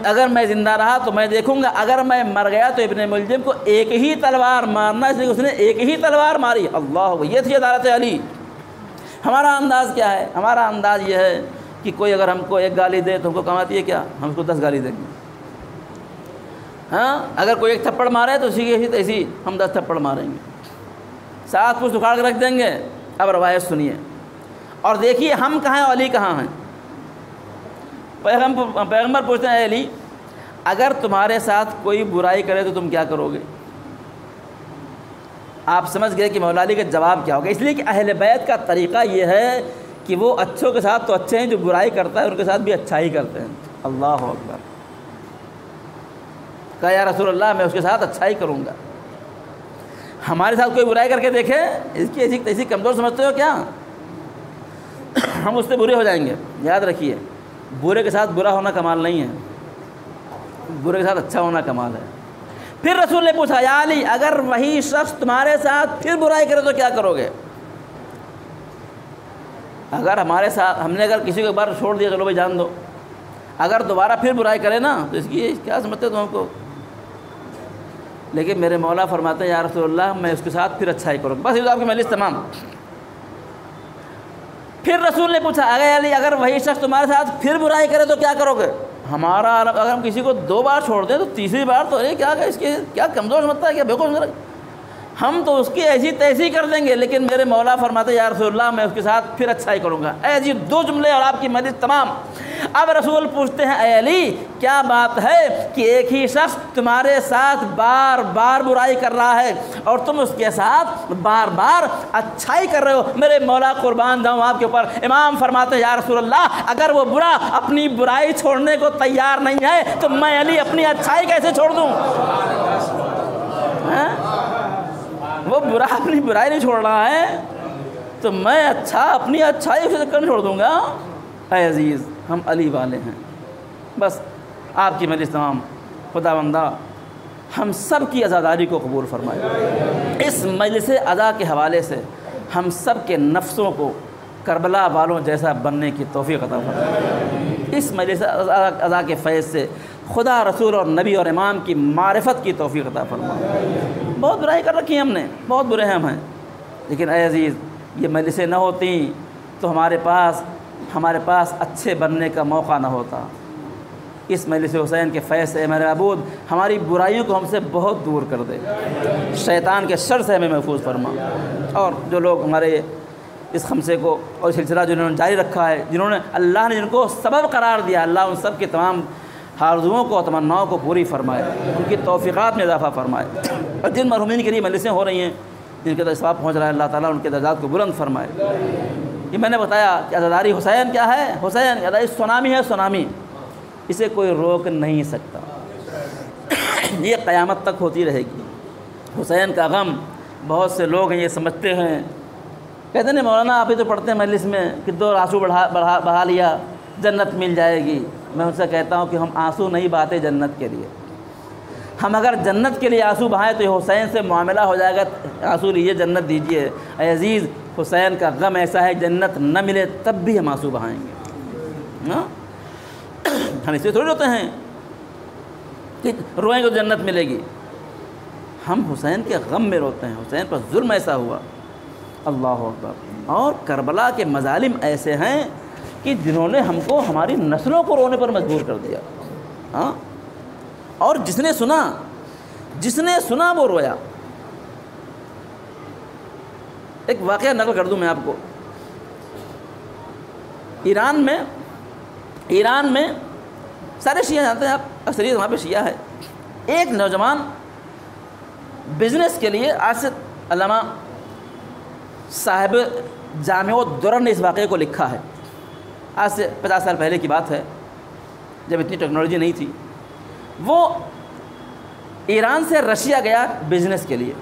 اگر میں زندہ رہا تو میں دیکھوں گا، اگر میں مر گیا تو ابن ملجم کو ایک ہی تلوار مارنا، اس لیے اس نے ایک ہی تلوار ماری۔ اللہ، یہ تھی عدالت علی۔ ہمارا انداز کیا ہے؟ ہمارا انداز یہ ہے کہ کوئی اگر ہم کو ایک گالی دے تو ہم کو کماتی ہے کیا؟ ہم اس کو 10 گالی دیں گے۔ ہاں، اگر کوئی ایک تھپڑ مارے تو اسی کے ایسی ہم 10 تھپڑ ماریں گے، 7 پوچھ اکھاڑ کے رکھ دیں گے۔ اب روایت سنیے اور دیکھیے ہم کہاں ہیں اور علی کہاں ہیں۔ پیغمبر پوچھتے ہیں، اے علی اگر تمہارے ساتھ کوئی برائی کرے تو تم کیا کرو گے؟ آپ سمجھ گئے کہ مولا علی کا جواب کیا ہوگا، اس لیے کہ اہل بیت کا طریقہ یہ ہے کہ وہ اچھوں کے ساتھ تو اچھے ہیں، جو برائی کرتا ہے ان کے ساتھ بھی اچھا ہی کرتے ہیں۔ اللہ اکبر۔ کہا یا رسول اللہ میں اس کے ساتھ اچھا ہی کروں گا۔ ہمارے ساتھ کوئی برائی کر کے دیکھے، اس کی ایسی کمزور سمجھتے ہو کیا؟ ہم اس سے برے ہو جائیں گے۔ یاد رکھیے، برے کے ساتھ برا ہونا کمال نہیں ہے، برے کے ساتھ اچھا ہونا کمال ہے۔ پھر رسول نے پوچھا، یا علی اگر وہی شخص تمہارے ساتھ پھر برائی کرے تو کیا کرو گے؟ اگر ہمارے ساتھ ہم نے اگر کسی کو ایک بار چھوڑ دیا چلو بھائی جان دو، اگر دوبارہ پھر برائی کرے نا تو اس کی کیا سمجھتے تم کو؟ لیکن میرے مولا فرماتے ہیں، یا رسول اللہ میں اس کے ساتھ پھر اچھا ہی کروں گا۔ بس یہ تو آپ کی مجلس تمام۔ پھر رسول نے پوچھا، اگر علی اگر وہی شخص تمہارے ساتھ پھر برائی کرے تو کیا کرو گے؟ ہمارا اگر ہم کسی کو 2 بار چھوڑ دیں تو تیسری بار تو کیا اس کے کیا کمزور سمجھتا ہے، کیا بیوقوف سمجھتا ہے؟ ہم تو اس کی ایسی تیسی کر دیں گے، لیکن میرے مولا فرماتے ہیں، یا رسول اللہ میں اس کے ساتھ پھر اچھا ہی کروں گا۔ اے جی 2 جملے اور آپ کی مجلس تمام۔ اب رسول پوچھتے ہیں، اے علی کیا بات ہے کہ ایک ہی شخص تمہارے ساتھ بار بار برائی کر رہا ہے اور تم اس کے ساتھ بار بار اچھائی کر رہے ہو؟ میرے مولا قربان جاؤں آپ کے اوپر۔ امام فرماتے ہیں، یا رسول اللہ اگر وہ برا اپنی برائی چھوڑنے کو تیار نہیں ہے تو میں علی اپنی اچھائی کیسے چھوڑ دوں؟ وہ برا اپنی برائی نہیں چھوڑ رہا ہے تو میں اپنی اچھائی سے کر چھوڑ دوں گا؟ اے عزیز ہم علی والے ہیں۔ بس آپ کی مجلس تمام۔ خدا بندہ ہم سب کی عزاداری کو قبول فرمائے۔ اس مجلس عزا کے حوالے سے ہم سب کے نفسوں کو کربلا والوں جیسا بننے کی توفیق عطا فرمائے۔ اس مجلس عزا کے فیض سے خدا، رسول اور نبی اور امام کی معرفت کی توفیق عطا فرمائے۔ بہت برائی کر رکھی ہے ہم نے، بہت برے ہم ہیں، لیکن اے عزیز یہ مجلسیں نہ ہوتی تو ہمارے پاس اچھے بننے کا موقع نہ ہوتا۔ اس مجلس حسین کے فیض سے میرے معبود ہماری برائیوں کو ہم سے بہت دور کر دے، شیطان کے شر سے ہمیں محفوظ فرما۔ اور جو لوگ ہمارے اس خمسے کو اور سلسلہ جنہوں نے جاری رکھا ہے، جنہوں نے اللہ نے جن کو سبب قرار دیا، اللہ ان سب کے تمام آرزوؤں کو اور تمناؤں کو پوری فرمائے، ان کی توفیقات میں اضافہ فرمائے، اور جن مرحومین کے لیے مجلسیں ہو رہی ہیں جن کے ثواب پہنچ رہا ہے، اللہ تعالیٰ ان کے درجات کو بلند فرمائے۔ یہ میں نے بتایا کہ عزاداری حسین کیا ہے؟ حسین عزاداری سونامی ہے، سونامی، اسے کوئی روک نہیں سکتا، یہ قیامت تک ہوتی رہے گی۔ حسین کا غم بہت سے لوگ ہیں یہ سمجھتے ہیں، کہتے ہیں مولانا آپ ہی تو پڑھتے ہیں مجلس میں کہ 2 آنسو بہا لیا جنت مل جائے گی۔ میں ان سے کہتا ہوں کہ ہم آنسو نہیں بہاتے جنت کے لیے، ہم اگر جنت کے لیے آنسو بہائیں تو یہ حسین سے معاملہ ہو جائے گا، آنسو لیجیے جنت دیجیے۔ اے عزیز حسین کا غم ایسا ہے جنت نہ ملے تب بھی ہم آنسو بہائیں گے۔ ہم اس سے تھوڑی ہوتے ہیں کہ روئیں گے تو جنت ملے گی، ہم حسین کے غم میں روتے ہیں، حسین پر ظلم ایسا ہوا۔ اللہ اکبر۔ اور کربلا کے مظالم ایسے ہیں کہ جنہوں نے ہم کو، ہماری نسلوں کو رونے پر مجبور کر دیا۔ ہاں، اور جس نے سنا وہ رویا۔ ایک واقعہ نقل کر دوں میں آپ کو۔ ایران میں سارے شیعہ جانتے ہیں آپ، اکثریت وہاں پہ شیعہ ہے. ایک نوجوان بزنس کے لیے، آج سے علامہ صاحب جامع الدرر نے اس واقعے کو لکھا ہے، آج سے 50 سال پہلے کی بات ہے جب اتنی ٹیکنالوجی نہیں تھی. وہ ایران سے رشیا گیا بزنس کے لیے،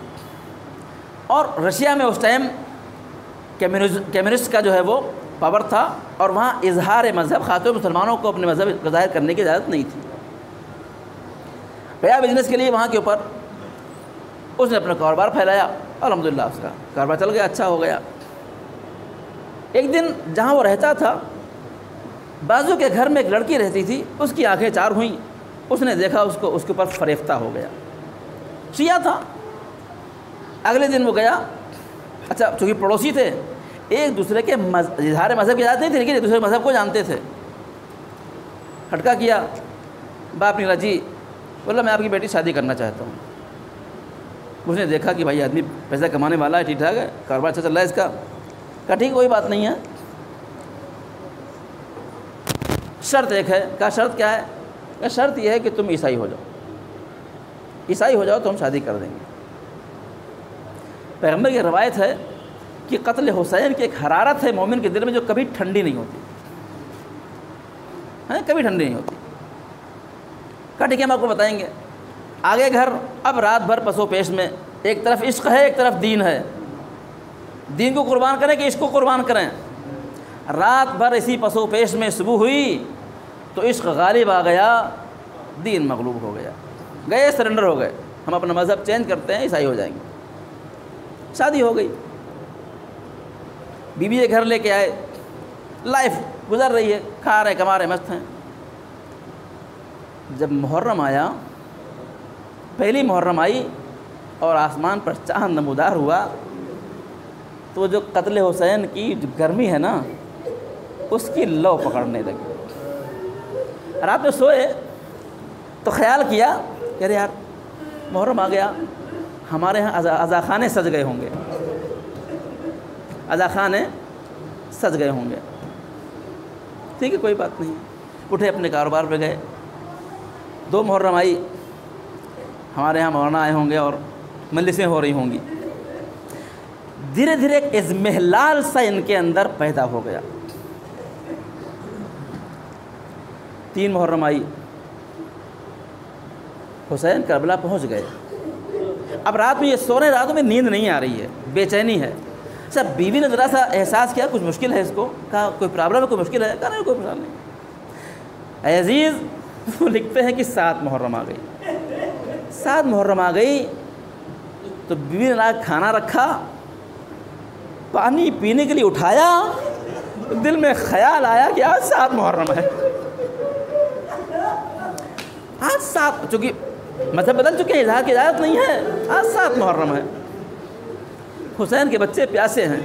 اور رشیا میں اس ٹائم کمیونسٹ کا جو ہے وہ پاور تھا، اور وہاں اظہار مذہب، خاطر مسلمانوں کو اپنے مذہب کا ظاہر کرنے کی اجازت نہیں تھی. گیا بزنس کے لیے وہاں کے اوپر، اس نے اپنا کاروبار پھیلایا، الحمدللہ اس کا کاروبار چل گیا، اچھا ہو گیا. ایک دن جہاں وہ رہتا تھا، بازو کے گھر میں ایک لڑکی رہتی تھی، اس کی آنکھیں چار ہوئیں. اس نے دیکھا اس کو، اس کے اوپر فریفتہ ہو گیا. شیعہ تھا. اگلے دن وہ گیا، اچھا چونکہ پڑوسی تھے، ایک دوسرے کے اظہار مذہب کی اجازت نہیں تھی، لیکن ایک دوسرے مذہب کو جانتے تھے. کھٹکا کیا، باپ نکلا، جی بولا میں آپ کی بیٹی شادی کرنا چاہتا ہوں. اس نے دیکھا کہ بھائی آدمی پیسہ کمانے والا ہے، ٹھیک ٹھاک ہے، کاروبار اچھا چل رہا ہے اس کا. کہا ٹھیک، کوئی بات نہیں ہے، شرط ایک ہے. کہا شرط کیا ہے؟ کہا شرط یہ ہے کہ تم عیسائی ہو جاؤ تو ہم شادی کر دیں گے. پیغمبر کی روایت ہے کہ قتل حسین کی ایک حرارت ہے مومن کے دل میں جو کبھی ٹھنڈی نہیں ہوتی، کبھی ٹھنڈی نہیں ہوتی. کہا ٹھیک ہے، ہم آپ کو بتائیں گے. آگے گھر، اب رات بھر پسو پیش میں، ایک طرف عشق ہے، ایک طرف دین ہے. دین کو قربان کریں کہ عشق کو قربان کریں؟ رات بھر اسی پسو پیش میں صبح ہوئی تو عشق غالب آ گیا، دین مغلوب ہو گیا. گئے سرنڈر ہو گئے، ہم اپنا مذہب چینج کرتے ہیں، عیسائی ہو جائیں گے. شادی ہو گئی، بیوی کے گھر لے کے آئے، لائف گزر رہی ہے، کھا رہے کما رہے مست ہیں. جب محرم آیا، پہلی محرم آئی اور آسمان پر چاند نمودار ہوا، تو جو قتل حسین کی جو گرمی ہے نا، اس کی لو پکڑنے لگی. رات میں سوئے تو خیال کیا کہ ارے یار محرم آ گیا، ہمارے ہاں عزاخانے سج گئے ہوں گے، عزاخانے سج گئے ہوں گے. ٹھیک ہے، کوئی بات نہیں. اٹھے اپنے کاروبار پہ گئے. 2 محرم آئی، ہمارے ہاں مولانا آئے ہوں گے اور مجلسیں ہو رہی ہوں گی. دھیرے دھیرے ایک اضمحلال سا ان کے اندر پیدا ہو گیا. 3 محرم آئی، حسین کربلا پہنچ گئے. اب رات میں یہ سو رہے، راتوں میں نیند نہیں آ رہی ہے، بے چینی ہے. اچھا بیوی نے ذرا سا احساس کیا کچھ مشکل ہے اس کو. کہا کوئی پرابلم ہے، کوئی مشکل ہے؟ کہا نہیں کوئی پرابلم نہیں. اے عزیز، وہ لکھتے ہیں کہ 7 محرم آ گئی. 7 محرم آ گئی تو بیوی نے لا کھانا رکھا، پانی پینے کے لیے اٹھایا، دل میں خیال آیا کہ آج 7 محرم ہے. آج 7، چونکہ مذہب بدل چکے ہیں، اظہار کی اجازت نہیں ہے، آج 7 محرم ہے. حسین کے بچے پیاسے ہیں،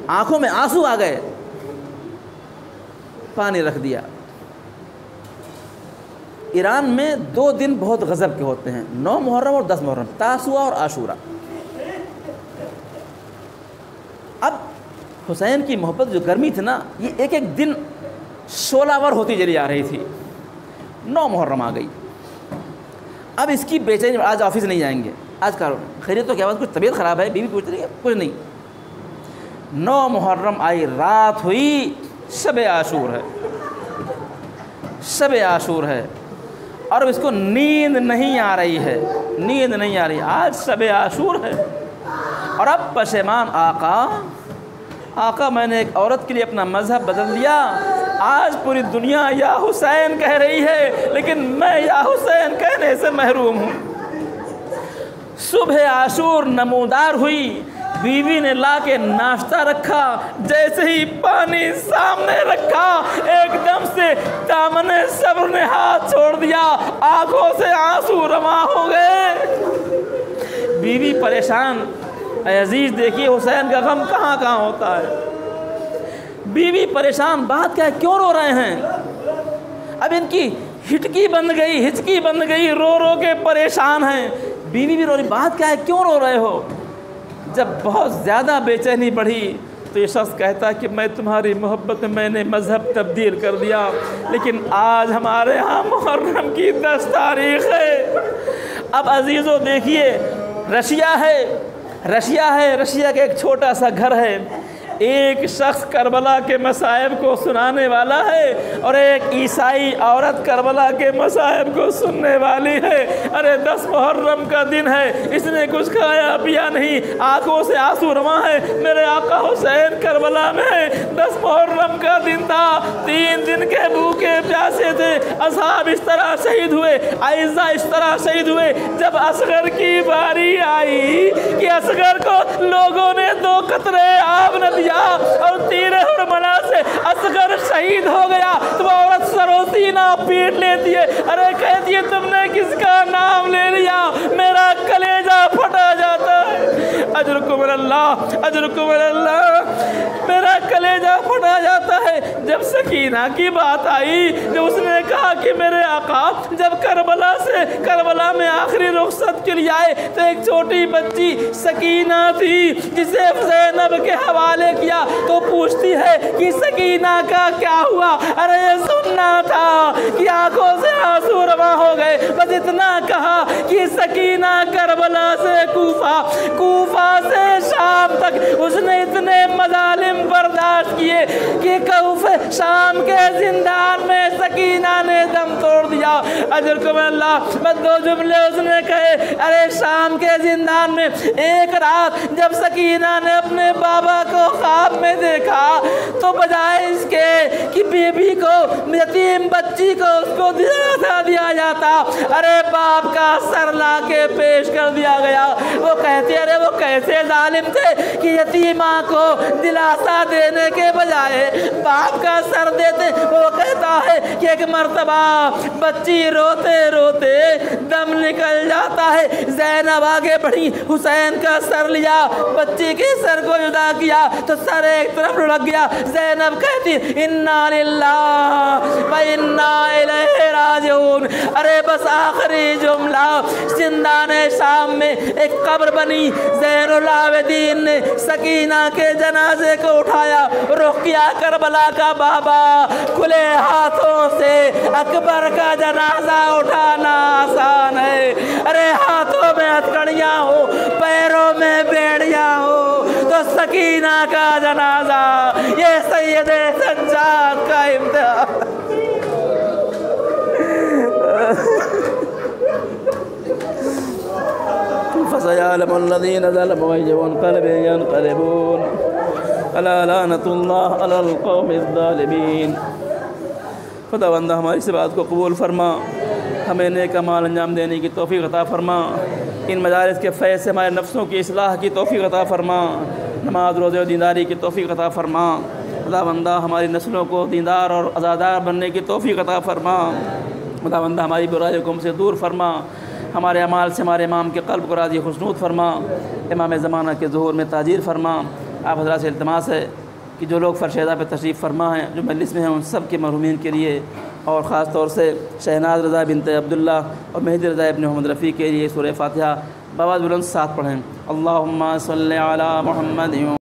آنکھوں میں آنسو آ گئے، پانی رکھ دیا. ایران میں 2 دن بہت غضب کے ہوتے ہیں، 9 محرم اور 10 محرم، تاسوعا اور عاشورہ. اب حسین کی محبت جو گرمی تھی نا، یہ ایک ایک دن شعلہ ور ہوتی چلی آ رہی تھی. 9 محرم آ گئی. اب اس کی بے چینی، آج آفس نہیں جائیں گے، آج خیریت تو کیا بات، کچھ طبیعت خراب ہے؟ بیوی پوچھ رہی ہے، کچھ نہیں. 9 محرم آئی، رات ہوئی، شب عاشور ہے، شب عاشور ہے، اور اس کو نیند نہیں آ رہی ہے، نیند نہیں آ رہی. آج شب عاشور ہے اور اب پشیمان آقا میں نے ایک عورت کے لیے اپنا مذہب بدل دیا. آج پوری دنیا یا حسین کہہ رہی ہے، لیکن میں یا حسین کہنے سے محروم ہوں. صبح عاشور نمودار ہوئی، بیوی نے لا کے ناشتہ رکھا، جیسے ہی پانی سامنے رکھا ایک دم سے دامن صبر نے ہاتھ چھوڑ دیا، آنکھوں سے آنسو رواں ہو گئے. بیوی پریشان. اے عزیز دیکھیے حسین کا غم کہاں کہاں ہوتا ہے. بیوی پریشان، بات کیا ہے، کیوں رو رہے ہیں؟ اب ان کی ہچکی بند گئی، رو رو کے پریشان ہیں. بیوی بھی رو رہی، بات کیا ہے، کیوں رو رہے ہو؟ جب بہت زیادہ بے چینی بڑھی تو یہ شخص کہتا ہے کہ میں تمہاری محبت میں نے مذہب تبدیل کر دیا، لیکن آج ہمارے ہاں محرم کی 10 تاریخ ہے۔ اب عزیزو دیکھیے، رشیا ہے، رشیا کا ایک چھوٹا سا گھر ہے، ایک شخص کربلا کے مصائب کو سنانے والا ہے اور ایک عیسائی عورت کربلا کے مصائب کو سننے والی ہے۔ ارے 10 محرم کا دن ہے، اس نے کچھ کھایا پیا نہیں، آنکھوں سے آنسو رواں ہے، میرے آقا حسین کربلا میں ہے۔ 10 محرم کا دن تھا، 3 دن کے بھوکے پیاسے تھے، اصحاب اس طرح شہید ہوئے، اعزاء اس طرح شہید ہوئے۔ جب اصغر کی باری آئی کہ اصغر کو لوگوں نے 2 قطرے آب نہ دیا اور تیر حرملہ سے اصغر شہید ہو گیا، تو عورت سر و سینہ پیٹ لیتی ہے، ارے کہتی ہے تم نے کس کا نام لے لیا، میرا کلیجہ پھٹا جاتا ہے۔ اجرکم اللہ، اجرکم اللہ، میرا کلیجہ پھٹا جاتا ہے۔ جب سکینہ کی بات آئی، جب اس نے کہا کہ میرے آقا جب کربلا میں آخری رخصت کے لیے آئے تو ایک چھوٹی بچی سکینہ تھی جسے زینب کے حوالے کیا، تو پوچھتی ہے کہ سکینہ کا کیا ہوا؟ ارے یہ سننا تھا کہ آنکھوں سے آنسو رواں ہو گئے، بس اتنا کہا کہ سکینہ کربلا سے کوفہ سے شام تک اس نے اتنے مظالم برداشت کیے کہ شام کے زندان میں سکینہ نے دم توڑ دیا۔ اجرکم اللہ، بس 2 جملے اس نے کہے۔ ارے شام کے زندان میں ایک رات جب سکینہ نے اپنے بابا کو خواب میں دیکھا تو بجائے اس کے کہ بیوی کو، یتیم بچی کو اس کو دلاسا دیا جاتا، ارے باپ کا سر لا کے پیش کر دیا گیا۔ وہ کہتے ارے وہ کیسے ظالم تھے کہ یتیمہ کو دلاسا دینے کے بجائے باپ کا سر دیتے۔ وہ کہتا ہے کہ ایک مرتبہ بچی روتے روتے دم نکل جاتا ہے، زینب آگے بڑھی، حسین کا سر لیا، بچی کے سر کو جدا کیا تو سر ایک طرف لڑک گیا۔ زینب کہتی انا للہ و انا الیہ راجعون۔ ارے بس آخری جملہ، زندان شام میں ایک قبر بنی، زین العابدین نے سکینہ کے جنازے کو اٹھایا، رخ کیا کربلا کا بابا، کھلے ہاتھوں سے اکبر کا جنازہ اٹھانا آسان ہے۔ ارے ہاتھوں میں ہتھکڑیاں ہو، پیروں میں بیڑیاں ہو، تو سکینہ کا جنازہ یہ سید سجاد کا امتحان۔ فسيعلم الذين ظلموا أي منقلب ينقلبون ألا لعنة الله على القوم الظالمين۔ خداوند ہماری اس بات کو قبول فرما، ہمیں نیک اعمال انجام دینے کی توفیق عطا فرما، ان مجالس کے فیض سے ہمارے نفسوں کی اصلاح کی توفیق عطا فرما، نماز روزے و دینداری کی توفیق عطا فرما۔ خداوند ہماری نسلوں کو دیندار اور عزادار بننے کی توفیق عطا فرما۔ خداوند ہماری برائیوں کو ہم سے دور فرما، ہمارے اعمال سے ہمارے امام کے قلب کو راضی خشنود فرما، امام زمانہ کے ظہور میں تاجیر فرما۔ آپ حضرات سے التماس ہے کہ جو لوگ فرشیدہ پہ تشریف فرما ہیں، جو مجلس میں ہیں، ان سب کے محرومین کے لیے اور خاص طور سے شہناز رضا بنت عبداللہ اور مہدی رضا ابن محمد رفیع کے لیے سورہ فاتحہ بآواز بلند ساتھ پڑھیں۔ اللہم صلی علی محمد